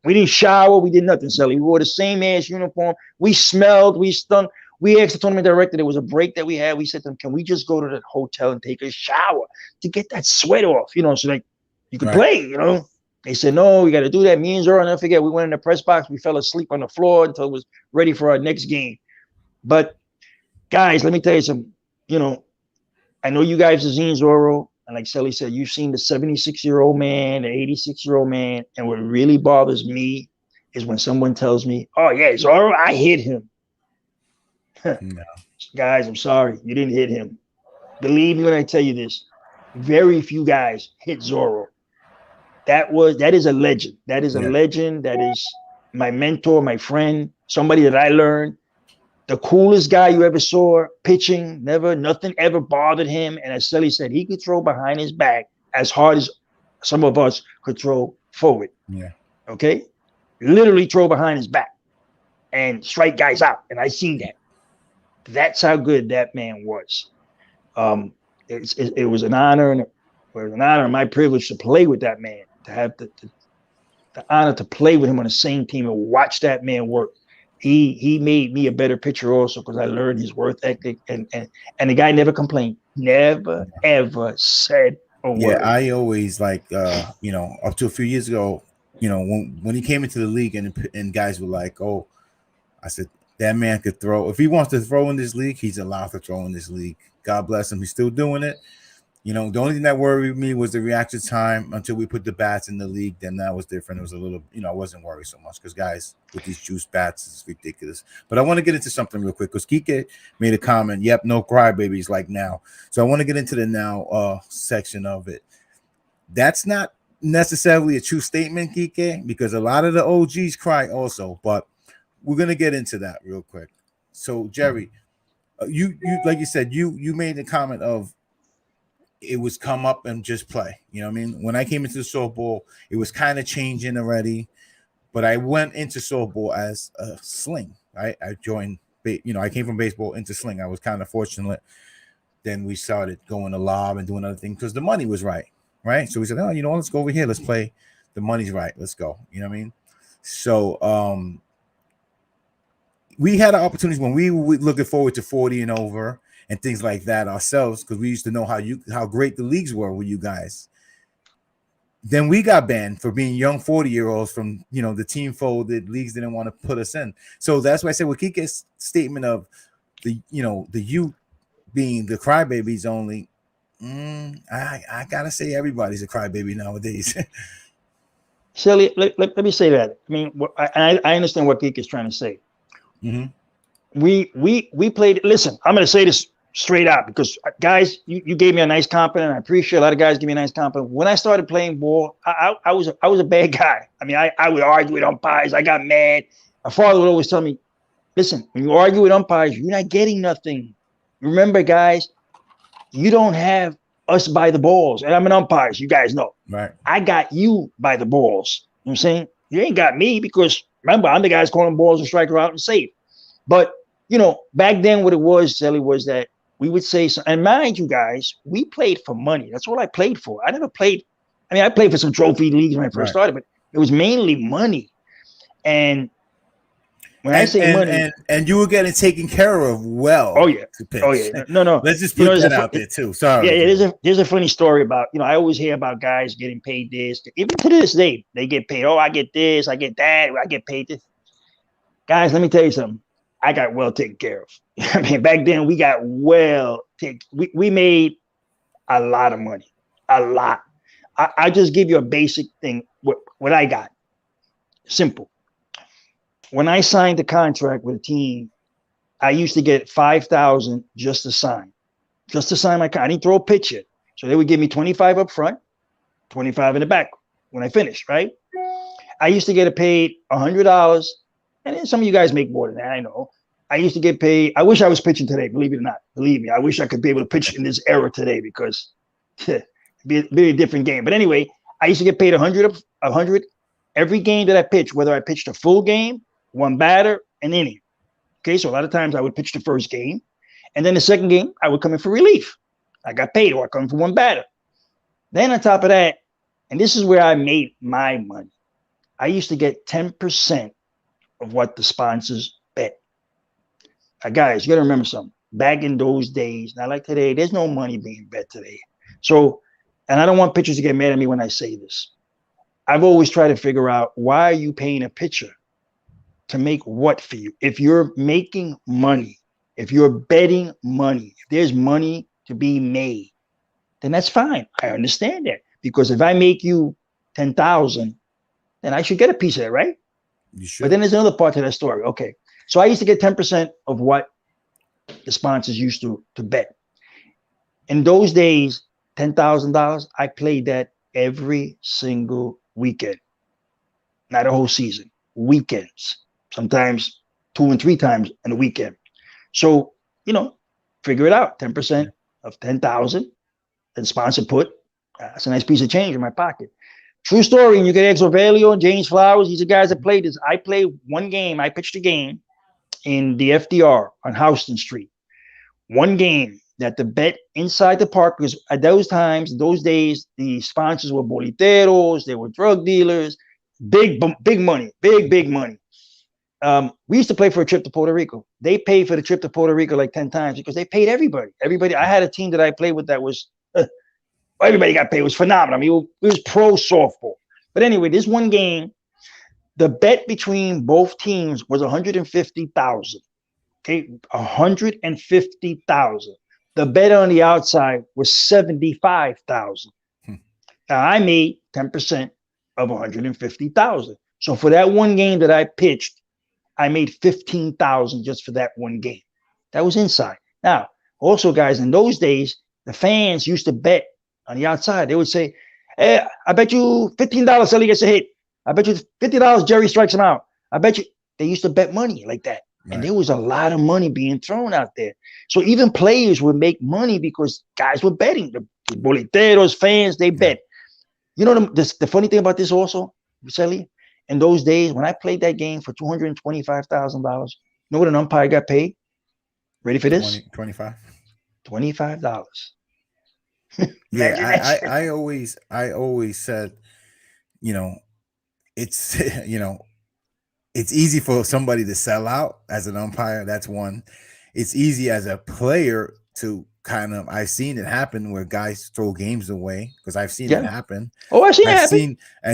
we didn't shower, we did nothing, Sally. We wore the same ass uniform. We smelled, we stunk. We asked the tournament director, there was a break that we had. We said to them, can we just go to the hotel and take a shower to get that sweat off, so like you could play, They said, no, we got to do that. Me and Zorro, I'll never forget, we went in the press box. We fell asleep on the floor until it was ready for our next game. But, guys, let me tell you something. I know you guys have seen Zorro. And like Sally said, you've seen the 76-year-old man, the 86-year-old man. And what really bothers me is when someone tells me, oh, yeah, Zorro, I hit him. No. Guys, I'm sorry. You didn't hit him. Believe me when I tell you this. Very few guys hit Zorro. That is a legend. That is a legend. That is my mentor, my friend, somebody that I learned. The coolest guy you ever saw pitching. Nothing ever bothered him. And as Sally said, he could throw behind his back as hard as some of us could throw forward. Yeah. Okay. Literally throw behind his back and strike guys out. And I seen that. That's how good that man was. It was an honor and my privilege to play with that man, to have the honor to play with him on the same team and watch that man work. He made me a better pitcher also because I learned his work ethic and the guy never complained, never ever said a word. Yeah, I always up to a few years ago, when he came into the league and guys were like, oh, I said that man could throw. If he wants to throw in this league, he's allowed to throw in this league. God bless him, he's still doing it. You know, the only thing that worried me was the reaction time until we put the bats in the league. Then that was different. It was a little, you know, I wasn't worried so much because guys with these juice bats is ridiculous. But I want to get into something real quick because Kike made a comment. Yep, no crybabies like now. So I want to get into the now section of it. That's not necessarily a true statement, Kike, because a lot of the OGs cry also. But we're gonna get into that real quick. So Jerry, you like you said, you made the comment of it was come up and just play. You know what I mean? When I came into the softball, it was kind of changing already, but I went into softball as a sling. Right? I joined, you know, I came from baseball into sling. I was kind of fortunate. Then we started going to lob and doing other things because the money was right. Right? So we said, oh, you know, let's go over here. Let's play. The money's right. Let's go. You know what I mean? So we had opportunities when we were looking forward to 40 and over and things like that ourselves, because we used to know how great the leagues were with you guys. Then we got banned for being young 40-year-olds from, you know, the team folded, leagues didn't want to put us in. So that's why I said with Kike's statement of the, you know, the youth being the crybabies only, I gotta say everybody's a crybaby nowadays. Shelly, let me say that. I mean, I understand what Geek is trying to say. Mm-hmm. We played. Listen, I'm going to say this straight out because guys, you gave me a nice compliment. I appreciate a lot of guys give me a nice compliment. When I started playing ball, I was a bad guy. I mean, I would argue with umpires. I got mad. My father would always tell me, listen, when you argue with umpires, you're not getting nothing. Remember, guys, you don't have us by the balls. And I'm an umpire, so you guys know. Right. I got you by the balls. You know what I'm saying? You ain't got me because, remember, I'm the guys calling balls and striker out and safe. But, you know, back then what it was, Sally, was that we would say, and mind you guys, we played for money. That's all I played for. I never played. I mean, I played for some trophy leagues when I first started, but it was mainly money. And when I say money, and you were getting taken care of well. Oh yeah. To pitch. Oh yeah. No. Let's just put that out there too. Sorry. Yeah. There's a funny story about, you know, I always hear about guys getting paid this. Even to this day, they get paid. Oh, I get this. I get that. I get paid this. Guys, let me tell you something. I got well taken care of. I mean, back then we got well taken. We made a lot of money. A lot. I just give you a basic thing. What I got. Simple. When I signed the contract with a team, I used to get $5,000 just to sign my contract. I didn't throw a pitch yet. So they would give me 25 up front, 25 in the back when I finished, right? I used to get paid $100. And then some of you guys make more than that, I know. I used to get paid. I wish I was pitching today, believe it or not. Believe me, I wish I could be able to pitch in this era today because it'd be a different game. But anyway, I used to get paid $100 every game that I pitched, whether I pitched a full game, one batter, an inning. Okay, so a lot of times I would pitch the first game. And then the second game, I would come in for relief. I got paid, or I come for one batter. Then on top of that, and this is where I made my money, I used to get 10% of what the sponsors bet. Guys, you got to remember something. Back in those days, not like today, there's no money being bet today. So, and I don't want pitchers to get mad at me when I say this. I've always tried to figure out, why are you paying a pitcher to make what for you? If you're making money, if you're betting money, if there's money to be made, then that's fine. I understand that. Because if I make you 10,000, then I should get a piece of that, right? You should. But then there's another part to that story. Okay. So I used to get 10% of what the sponsors used to bet. In those days, $10,000, I played that every single weekend. Not a whole season. Weekends. Sometimes 2 and 3 times in a weekend. So, you know, figure it out. 10% of 10,000 that the sponsor put. That's a nice piece of change in my pocket. True story. And you get Exovelio and James Flowers. These are guys that played this. I played one game. I pitched a game in the FDR on Houston Street. One game that the bet inside the park, because at those times, those days, the sponsors were boliteros, they were drug dealers, big money, big money. We used to play for a trip to Puerto Rico. They paid for the trip to Puerto Rico like 10 times because they paid everybody. I had a team that I played with that was, everybody got paid. It was phenomenal. I mean, it was pro softball. But anyway, this one game, the bet between both teams was $150,000. Okay, $150,000 The bet on the outside was 75,000. Now I made 10% of 150,000. So for that one game that I pitched, I made 15,000 just for that one game. That was inside. Now, also, guys, in those days, the fans used to bet on the outside. They would say, "Hey, I bet you $15 Sully gets a hit. I bet you $50 Jerry strikes him out. I bet you." They used to bet money like that. Right. And there was a lot of money being thrown out there. So even players would make money because guys were betting. The boleteros, fans, they bet. You know the funny thing about this also, Sully? In those days, when I played that game for $225,000, you know what an umpire got paid? Ready for this? 25. $25. Yeah, I always said, you know, it's you know, it's easy for somebody to sell out as an umpire. That's one. It's easy as a player to kind of. I've seen it happen where guys throw games away because I've seen it happen. Oh, I've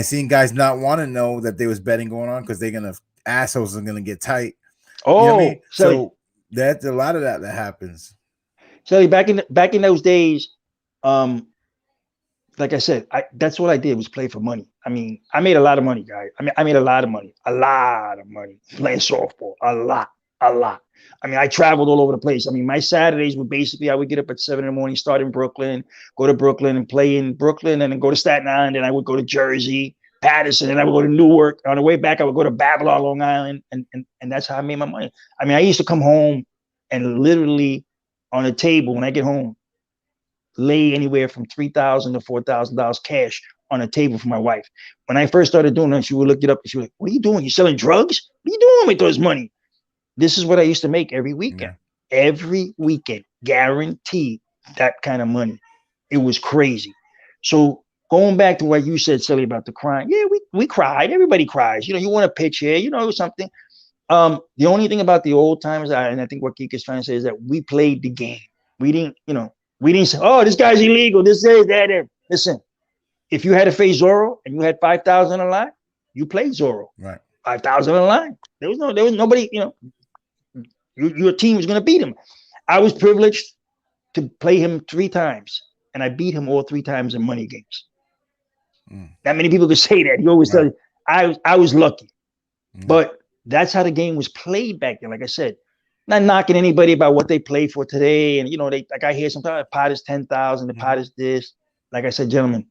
seen guys not want to know that there was betting going on because they're gonna assholes are gonna get tight. Oh, you know what I mean? So that's a lot of that happens. So back in those days, like I said, that's what I did was play for money. I mean, I made a lot of money, guys. I made a lot of money playing softball. A lot. I mean, I traveled all over the place. I mean, my Saturdays were basically I would get up at 7 a.m, start in Brooklyn, go to Brooklyn and play in Brooklyn, and then go to Staten Island. And I would go to Jersey, Patterson, and I would go to Newark. On the way back, I would go to Babylon, Long Island, and that's how I made my money. I mean, I used to come home and literally on a table when I get home, lay anywhere from $3,000 to $4,000 cash on a table for my wife. When I first started doing that, she would look it up and she was like, "What are you doing? You selling drugs? What are you doing with all this money?" This is what I used to make every weekend. Yeah. Every weekend, guaranteed that kind of money. It was crazy. So going back to what you said, Sully, about the crying. Yeah, we cried. Everybody cries. You know, you want to pitch here, you know, something. The only thing about the old times, and I think what Kika's trying to say is that we played the game. We didn't say, "Oh, this guy's illegal. This is that." Listen, if you had to face Zorro and you had 5,000 on the line, you played Zorro. Right. 5,000 on the line. There was nobody, you know, your team was going to beat him. I was privileged to play him 3 times, and I beat him all 3 times in money games. Not many people could say that. He always tell you, I was lucky. But that's how the game was played back then. Like I said, not knocking anybody about what they play for today. And, you know, like I hear sometimes the pot is 10,000, the pot is this. Like I said, gentlemen,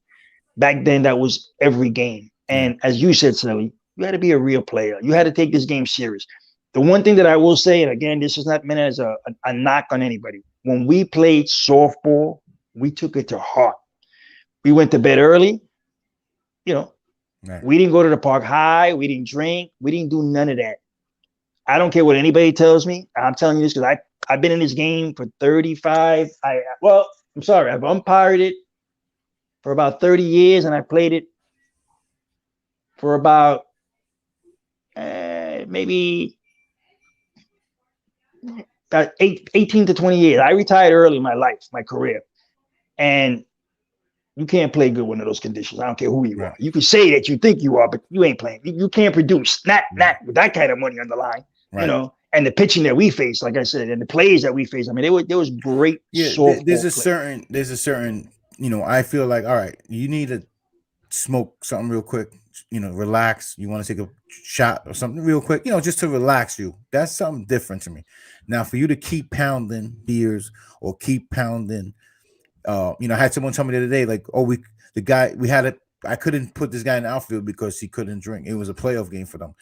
back then that was every game. And as you said, Sully, you had to be a real player. You had to take this game serious. The one thing that I will say, and again, this is not meant as a knock on anybody. When we played softball, we took it to heart. We went to bed early. You know, we didn't go to the park high. We didn't drink. We didn't do none of that. I don't care what anybody tells me. I'm telling you this because I've been in this game for 35. I'm sorry. I've umpired it for about 30 years, and I played it for about maybe 18 to 20 years. I retired early in my career. And you can't play good under those conditions. I don't care who you are. You can say that you think you are, but you ain't playing. You can't produce. Not with that kind of money on the line. Right. You know, and the pitching that we faced, like I said, and the plays that we faced. I mean, there was great. There's a certain, you know, I feel like, all right, you need to smoke something real quick, you know, relax. You want to take a shot or something real quick, you know, just to relax you. That's something different to me. Now, for you to keep pounding beers or keep pounding, you know, I had someone tell me the other day, like, I couldn't put this guy in the outfield because he couldn't drink. It was a playoff game for them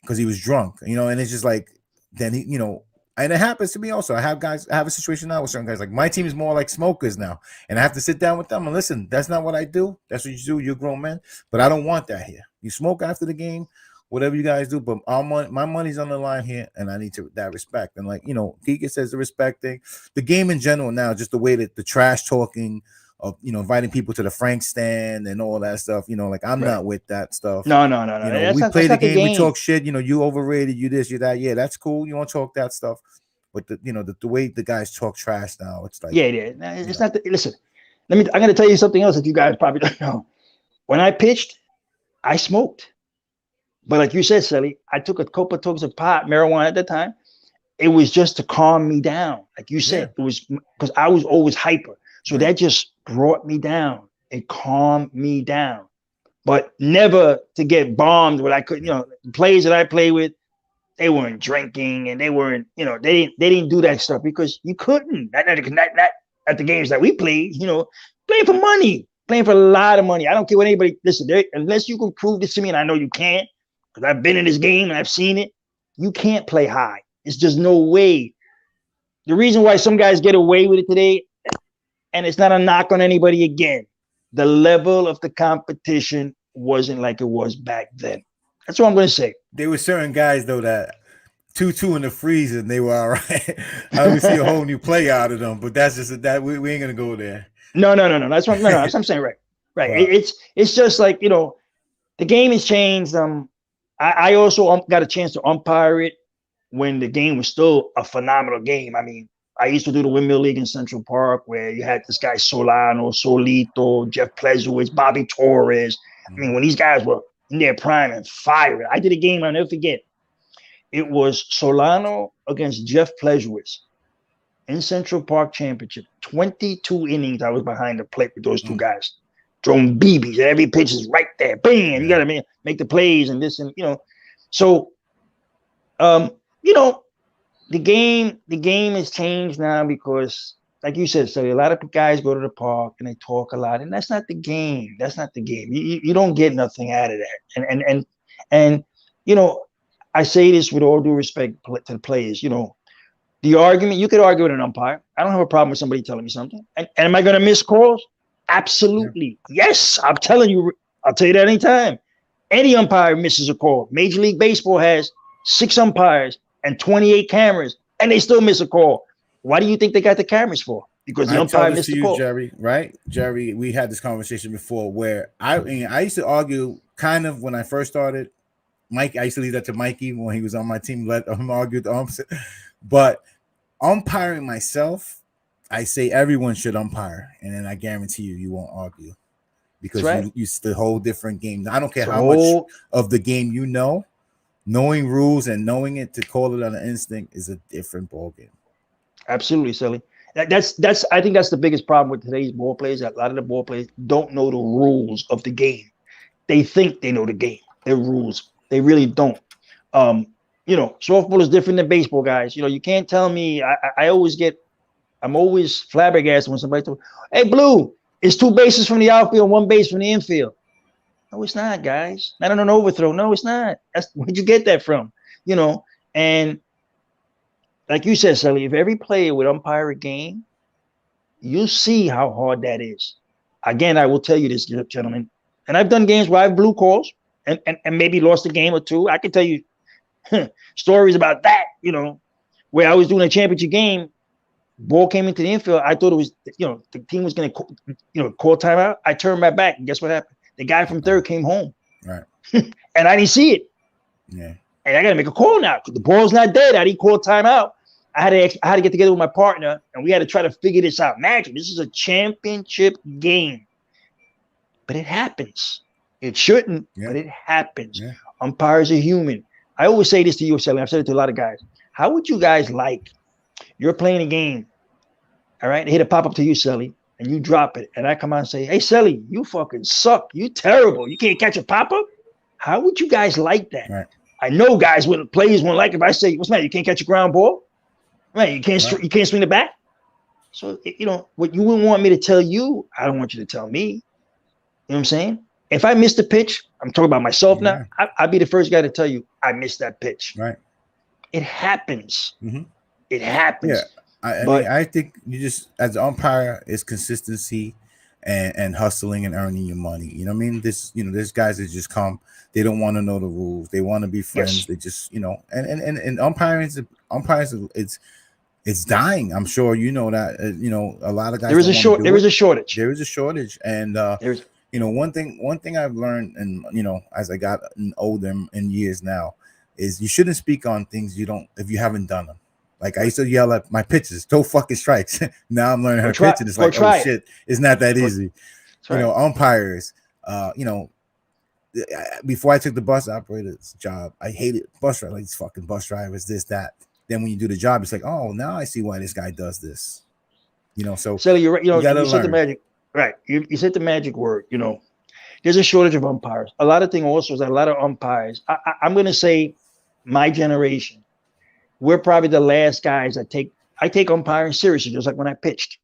because he was drunk, you know, and it's just like, then he, you know, and it happens to me also. I have a situation now with certain guys. Like my team is more like smokers now, and I have to sit down with them and listen. That's not what I do. That's what you do. You're grown men, but I don't want that here. You smoke after the game, whatever you guys do. But my money's on the line here, and I need that respect. And like you know, Giga says the respect thing. The game in general now, just the way that the trash talking of you know inviting people to the Frank stand and all that stuff. You know, like I'm not with that stuff. No. You know, we play the game, we talk shit. You know, you overrated, you this, you that. Yeah, that's cool. You want to talk that stuff. But the way the guys talk trash now, it's like it's not. Listen, I'm going to tell you something else that you guys probably don't know. When I pitched, I smoked, but like you said, Sully, I took a couple of tokes of pot, marijuana at the time, it was just to calm me down. Like you said, it was because I was always hyper. So that just brought me down. It calmed me down. But never to get bombed when I could, the players that I play with, they weren't drinking and they weren't, they didn't do that stuff because you couldn't. Not at the games that we played, playing for money, playing for a lot of money. I don't care what anybody, listen, unless you can prove this to me, and I know you can't, because I've been in this game and I've seen it, you can't play high. It's just no way. The reason why some guys get away with it today, and it's not a knock on anybody again, the level of the competition wasn't like it was back then. That's what I'm going to say. There were certain guys, though, that 2-2 in the freezer, and they were all right. I would see a whole new play out of them, but that's just that we ain't going to go there. No. That's what I'm saying. Right. Wow. It's just like, the game has changed. I also got a chance to umpire it when the game was still a phenomenal game. I mean, I used to do the Windmill League in Central Park where you had this guy Solano, Solito, Jeff Plezowitz, Bobby Torres. I mean, when these guys were in their prime and firing. I did a game I'll never forget. It was Solano against Jeff Plezowitz in Central Park Championship. 22 innings I was behind the plate with those two guys. Throwing BBs. Every pitch is right there. Bam! You got to make the plays and this and, So, the game has changed now because, like you said, so a lot of guys go to the park and they talk a lot, and that's not the game. That's not the game. You don't get nothing out of that. And I say this with all due respect to the players. The argument, you could argue with an umpire. I don't have a problem with somebody telling me something. And am I going to miss calls? Absolutely. Yes, I'm telling you. I'll tell you that anytime. Any umpire misses a call. Major League Baseball has 6 umpires and 28 cameras, and they still miss a call. Why do you think they got the cameras for? Because the umpire missed the call. Jerry, right? Jerry, we had this conversation before where I used to argue kind of when I first started. Mike, I used to leave that to Mikey when he was on my team, let him argue the umps. But umpiring myself, I say everyone should umpire, and then I guarantee you won't argue because it's the whole different game. I don't care how much of the game you know. Knowing rules and knowing it to call it on an instinct is a different ball game. Absolutely, Sully. That's I think that's the biggest problem with today's ball players. A lot of the ball players don't know the rules of the game. They think they know the game, their rules. They really don't. Softball is different than baseball, guys. You can't tell me. I'm always flabbergasted when somebody tells me, "Hey, Blue, it's 2 bases from the outfield, 1 base from the infield." No, it's not, guys. Not on an overthrow. No, it's not. Where'd you get that from? And like you said, Sully, if every player would umpire a game, you'll see how hard that is. Again, I will tell you this, gentlemen. And I've done games where I've blew calls and maybe lost a game or two. I can tell you stories about that, where I was doing a championship game. Ball came into the infield. I thought it was, the team was going to, call timeout. I turned my back, and guess what happened? The guy from third came home. Right. And I didn't see it. Yeah. And I got to make a call now because the ball's not dead. I didn't call timeout. I had to get together with my partner, and we had to try to figure this out. Imagine, this is a championship game. But it happens. It shouldn't, but it happens. Yeah. Umpires are human. I always say this to you, Shelly. I've said it to a lot of guys. How would you guys like, you're playing a game, all right? They hit a pop-up to you, Shelly, and you drop it, and I come out and say, "Hey, Shelly, you fucking suck. You terrible. You can't catch a pop-up." How would you guys like that? Right. I know players won't like it if I say, "What's the matter? You can't catch a ground ball? Right? You can't swing the bat." So, what you wouldn't want me to tell you, I don't want you to tell me. You know what I'm saying? If I missed a pitch, I'm talking about myself now, I'd be the first guy to tell you I missed that pitch. Right. It happens. Mm-hmm. It happens. Yeah. I think you just, as an umpire, it's consistency and hustling and earning your money. You know what I mean? There's guys that just come, they don't want to know the rules. They want to be friends. Yes. They just, and umpiring, it's dying. I'm sure you know that. A lot of guys. There is a shortage. And one thing I've learned, and as I got older in years now, is you shouldn't speak on things if you haven't done them. Like I used to yell at my pitches, throw fucking strikes. Now I'm learning how to pitch, and it's like, oh shit, it's not that easy. Umpires. Before I took the bus operator's job, I hated bus drivers, like these fucking bus drivers, this, that. then when you do the job, it's like, oh, now I see why this guy does this. So you're right. You gotta said the learn. magic, right? You said the magic word. There's a shortage of umpires. A lot of things also is that a lot of umpires. I'm going to say my generation, we're probably the last guys that I take umpiring seriously, just like when I pitched.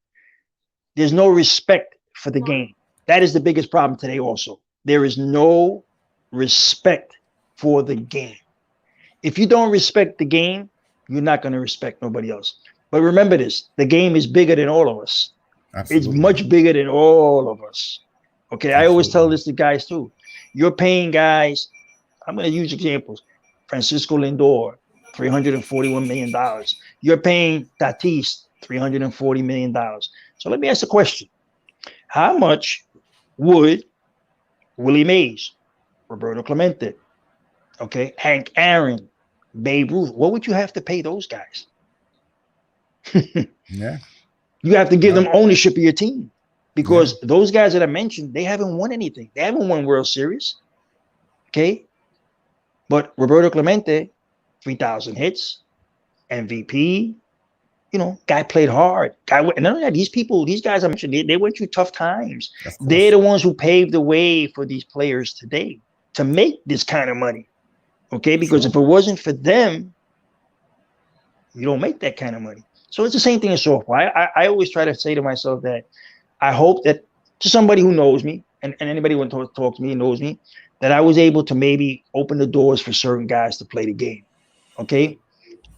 There's no respect for the game. That is the biggest problem today also. There is no respect for the game. If you don't respect the game, you're not going to respect nobody else. But remember this, the game is bigger than all of us. Absolutely. It's much bigger than all of us. Okay, absolutely. I always tell this to guys too. You're paying guys, I'm going to use examples. Francisco Lindor, $341 million. You're paying Tatis, $340 million. So let me ask a question. How much would Willie Mays, Roberto Clemente, okay, Hank Aaron, Babe Ruth, what would you have to pay those guys? Yeah. You have to give them ownership of your team because those guys that I mentioned, they haven't won anything. They haven't won World Series. Okay. But Roberto Clemente, 3,000 hits, MVP, guy played hard. And none of that, these guys I mentioned, they went through tough times. They're the ones who paved the way for these players today to make this kind of money. Okay. Because if it wasn't for them, you don't make that kind of money. So it's the same thing in softball. I always try to say to myself that I hope that to somebody who knows me and anybody who talks to me knows me, that I was able to maybe open the doors for certain guys to play the game. Okay.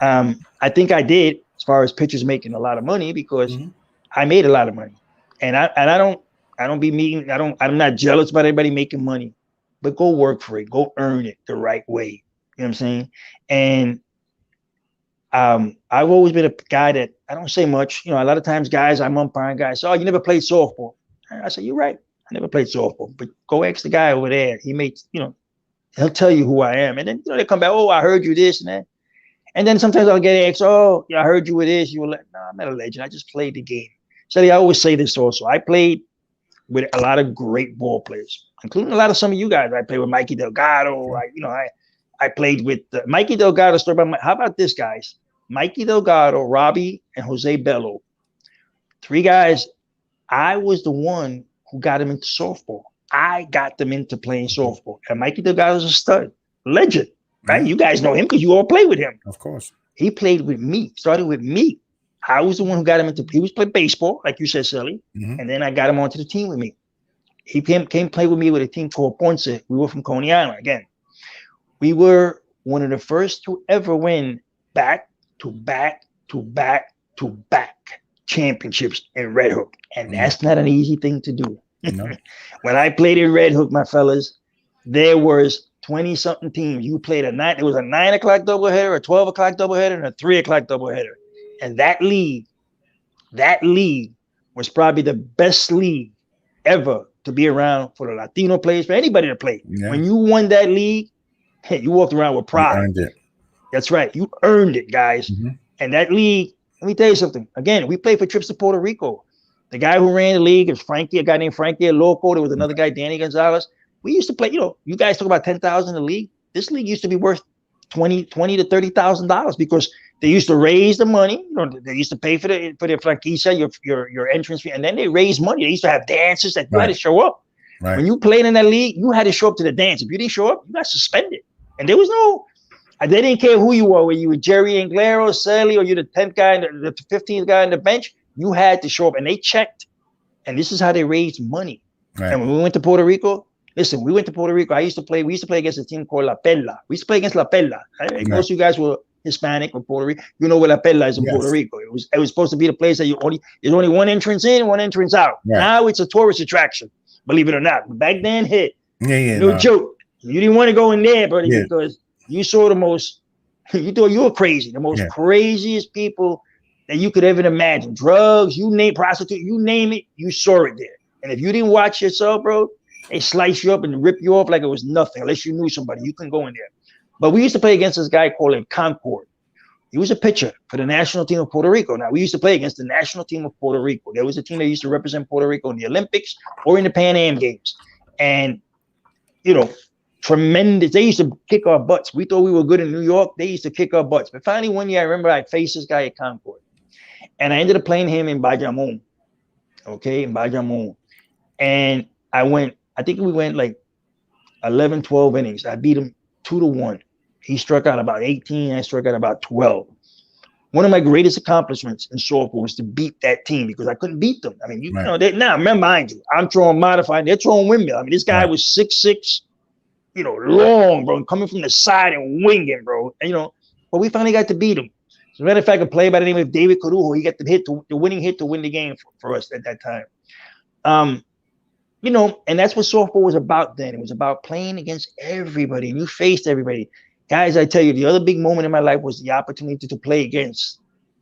I think I did as far as pitchers making a lot of money because I made a lot of money. And I don't be mean. I'm not jealous about everybody making money, but go work for it. Go earn it the right way. You know what I'm saying? And I've always been a guy that I don't say much. A lot of times guys, I'm umpiring guys. Oh, you never played softball. I say, you're right. I never played softball, but go ask the guy over there. He may, he'll tell you who I am. And then, they come back. Oh, I heard you this and that. And then sometimes I'll get asked, oh, yeah, I heard you with this. You were like, no, I'm not a legend. I just played the game. So I always say this also. I played with a lot of great ball players, including a lot of some of you guys. I played with Mikey Delgado. I played with Mikey Delgado. How about this, guys? Mikey Delgado, Robbie, and Jose Bello. 3 guys. I was the one who got him into softball. I got them into playing softball. And Mikey Delgado's a stud, legend, right? You guys know him because you all play with him. Of course. He played with me, started with me. I was the one who got him he was playing baseball, like you said, Sully. And then I got him onto the team with me. He came play with me with a team called Ponce. We were from Coney Island. Again, we were one of the first to ever win back to back championships in Red Hook. And that's not an easy thing to do. No. When I played in Red Hook, my fellas, there was 20-something teams. You played there was a 9 o'clock doubleheader, a 12 o'clock doubleheader, and a 3 o'clock doubleheader. And that league was probably the best league ever to be around for the Latino players, for anybody to play. Yeah. When you won that league, hey, you walked around with pride. You earned it. That's right. You earned it, guys. And that league, let me tell you something. Again, we played for trips to Puerto Rico. The guy who ran the league is Frankie, a guy named Frankie Loco. There was another guy, Danny Gonzalez. We used to play, you guys talk about $10,000 in the league. This league used to be worth $20,000 to $30,000 because they used to raise the money. They used to pay for the franquicia, your entrance fee, and then they raised money. They used to have dances that you had to show up. Right. When you played in that league, you had to show up to the dance. If you didn't show up, you got suspended. And there was they didn't care who you were, whether you were Jerry Anglero, Sally, or you're the 10th guy, the 15th guy on the bench. You had to show up, and they checked. And this is how they raised money. Right. And when we went to Puerto Rico, listen, we went to Puerto Rico. We used to play against a team called La Perla. We used to play against La Perla. Right? Most of you guys were Hispanic or Puerto Rico. You know where La Perla is in Puerto Rico. It was supposed to be the place that there's only one entrance in, one entrance out. Right. Now it's a tourist attraction, believe it or not. But back then, no joke. You didn't want to go in there, buddy, because you saw you thought you were crazy. The most craziest people that you could ever imagine. Drugs, you name prostitute, you name it, you saw it there. And if you didn't watch yourself, bro, they slice you up and rip you off like it was nothing. Unless you knew somebody, you couldn't go in there. But we used to play against this guy called Concord. He was a pitcher for the national team of Puerto Rico. Now, we used to play against the national team of Puerto Rico. There was a team that used to represent Puerto Rico in the Olympics or in the Pan Am Games. And, tremendous. They used to kick our butts. We thought we were good in New York. They used to kick our butts. But finally, one year, I remember I faced this guy at Concord. And I ended up playing him in Bayamon. Okay, in Bayamon. And I think we went like 11, 12 innings. I beat him 2-1. He struck out about 18. I struck out about 12. One of my greatest accomplishments in softball was to beat that team because I couldn't beat them. I mean, you know, now mind you, I'm throwing modified. They're throwing windmill. I mean, this guy was 6'6", you know, long, bro, coming from the side and winging, bro. And, you know, but we finally got to beat him. As a matter of fact, a player by the name of David Carujo, he got the winning hit to win the game for us at that time. You know, and that's what softball was about then. It was about playing against everybody, and you faced everybody. Guys, I tell you, the other big moment in my life was the opportunity to play against,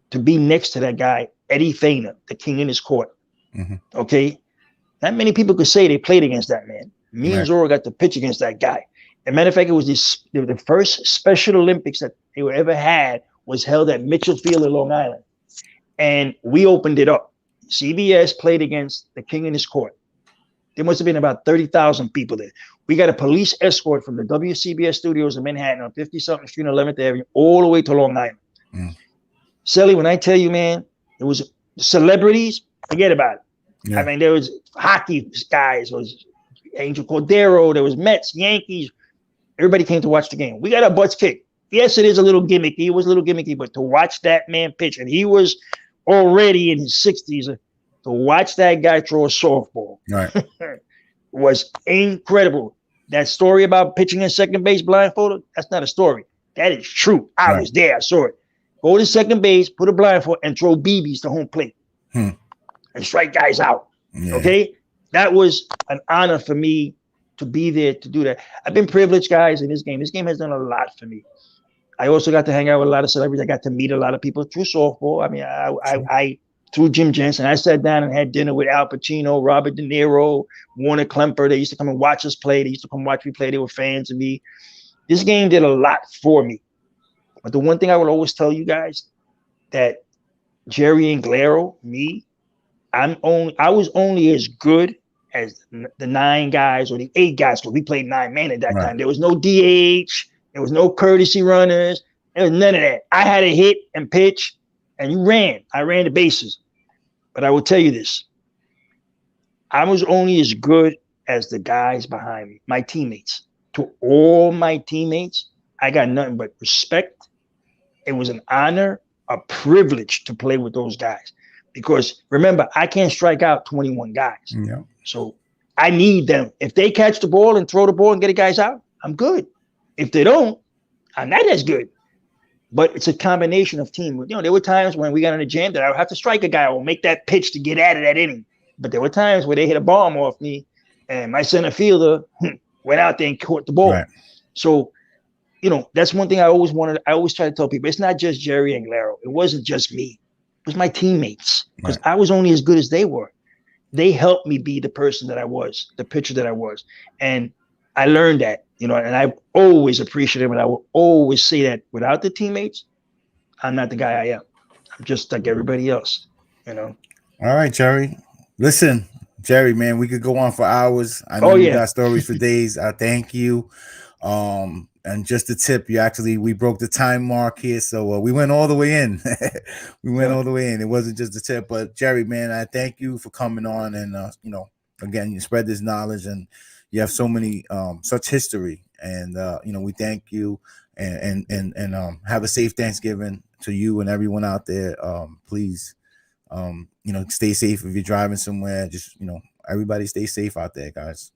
to be next to that guy, Eddie Feiner, the king in his court. Okay? Not many people could say they played against that man. Me and Zorro got to pitch against that guy. As a matter of fact, it was the first Special Olympics that they ever had was held at Mitchell Field in Long Island. And we opened it up. CBS played against the king in his court. There must have been about 30,000 people there. We got a police escort from the WCBS studios in Manhattan on 50-something Street, 11th Avenue, all the way to Long Island. Sally, when I tell you, man, it was celebrities, forget about it. I mean, there was hockey guys, there was Angel Cordero, there was Mets, Yankees. Everybody came to watch the game. We got our butts kicked. Yes, it is a little gimmicky. It was a little gimmicky, but to watch that man pitch, and he was already in his 60s, to watch that guy throw a softball was incredible. That story about pitching in second base blindfolded, that's not a story. That is true. I was there. I saw it. Go to second base, put a blindfold, and throw BBs to home plate. And strike guys out. Okay? That was an honor for me to be there to do that. I've been privileged, guys, in this game. This game has done a lot for me. I also got to hang out with a lot of celebrities. I got to meet a lot of people through softball. I mean, I through Jim Jensen, I sat down and had dinner with Al Pacino, Robert De Niro, Warner Klemper. They used to come and watch us play. They used to come watch me play. They were fans of me. This game did a lot for me. But the one thing I will always tell you guys, that Jerry Anglero, me, I was only as good as the 9 guys or the 8 guys, because we played 9 men at that time. There was no DH. There was no courtesy runners. There was none of that. I had to hit and pitch, and you ran. I ran the bases. But I will tell you this. I was only as good as the guys behind me, my teammates. To all my teammates, I got nothing but respect. It was an honor, a privilege to play with those guys. Because remember, I can't strike out 21 guys. So I need them. If they catch the ball and throw the ball and get the guys out, I'm good. If they don't, I'm not as good. But it's a combination of team. You know, there were times when we got in a jam that I would have to strike a guy or make that pitch to get out of that inning. But there were times where they hit a bomb off me and my center fielder went out there and caught the ball. So, you know, that's one thing I always wanted. I always try to tell people, it's not just Jerry Anglero. It wasn't just me. It was my teammates, because I was only as good as they were. They helped me be the person that I was, the pitcher that I was. And I learned that, you know, and I always appreciate it. And I will always say that without the teammates, I'm not the guy I am. I'm just like everybody else, you know. All right, Jerry. Listen, Jerry, man, we could go on for hours. I know you got stories for days. I thank you. And just a tip, we broke the time mark here, so we went all the way in. We went all the way in. It wasn't just a tip, but Jerry, man, I thank you for coming on, and you know, again, you spread this knowledge, and you have so many such history, and you know, we thank you, and have a safe Thanksgiving to you and everyone out there. Please, you know, stay safe if you're driving somewhere. Just, you know, everybody stay safe out there, guys.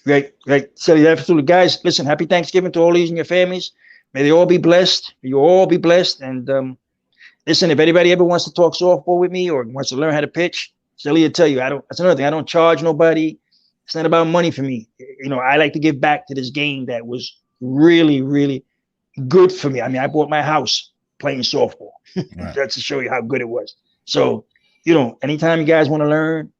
Great. So, absolutely, guys. Listen, happy Thanksgiving to all of you and your families. May they all be blessed. May you all be blessed. And listen, if anybody ever wants to talk softball with me or wants to learn how to pitch, Shelly will tell you. That's another thing. I don't charge nobody. It's not about money for me. You know, I like to give back to this game that was really, really good for me. I mean, I bought my house playing softball. That's to show you how good it was. So, you know, anytime you guys want to learn,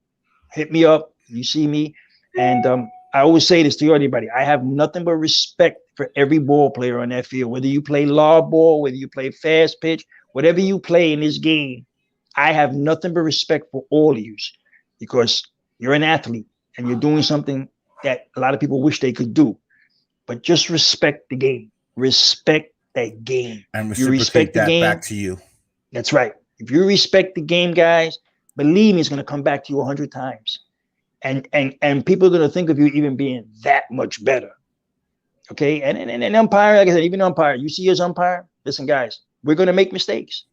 hit me up. You see me, and I always say this to everybody. I have nothing but respect for every ball player on that field. Whether you play lob ball, whether you play fast pitch, whatever you play in this game, I have nothing but respect for all of you, because you're an athlete and you're doing something that a lot of people wish they could do. but just respect the game. Respect that game. And You reciprocate respect the that game. back to you. That's right. If you respect the game, guys, believe me, it's going to come back to you 100 times. And people are going to think of you even being that much better. Okay. And umpire, like I said, even umpire, you see as umpire, listen, guys, we're going to make mistakes.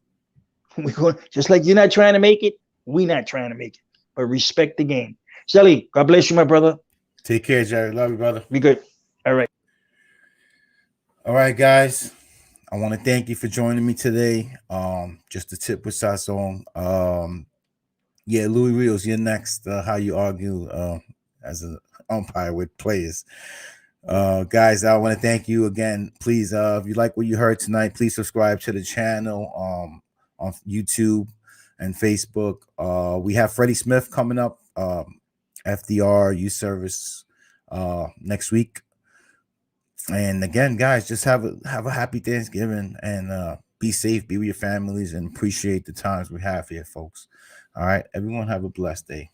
We're going, just like you're not trying to make it, we're not trying to make it. But respect the game. Shelly, God bless you, my brother. Take care, Jerry. Love you, brother. Be good. All right. All right, guys. I want to thank you for joining me today. Just a tip with Sasson. Yeah, Louis Rios, you're next. How you argue as an umpire with players. Guys, I want to thank you again. Please, if you like what you heard tonight, please subscribe to the channel on YouTube and Facebook. We have Freddie Smith coming up, FDR Youth Service next week. And again, guys, just have a happy Thanksgiving and be safe, be with your families, and appreciate the times we have here, folks. All right, everyone have a blessed day.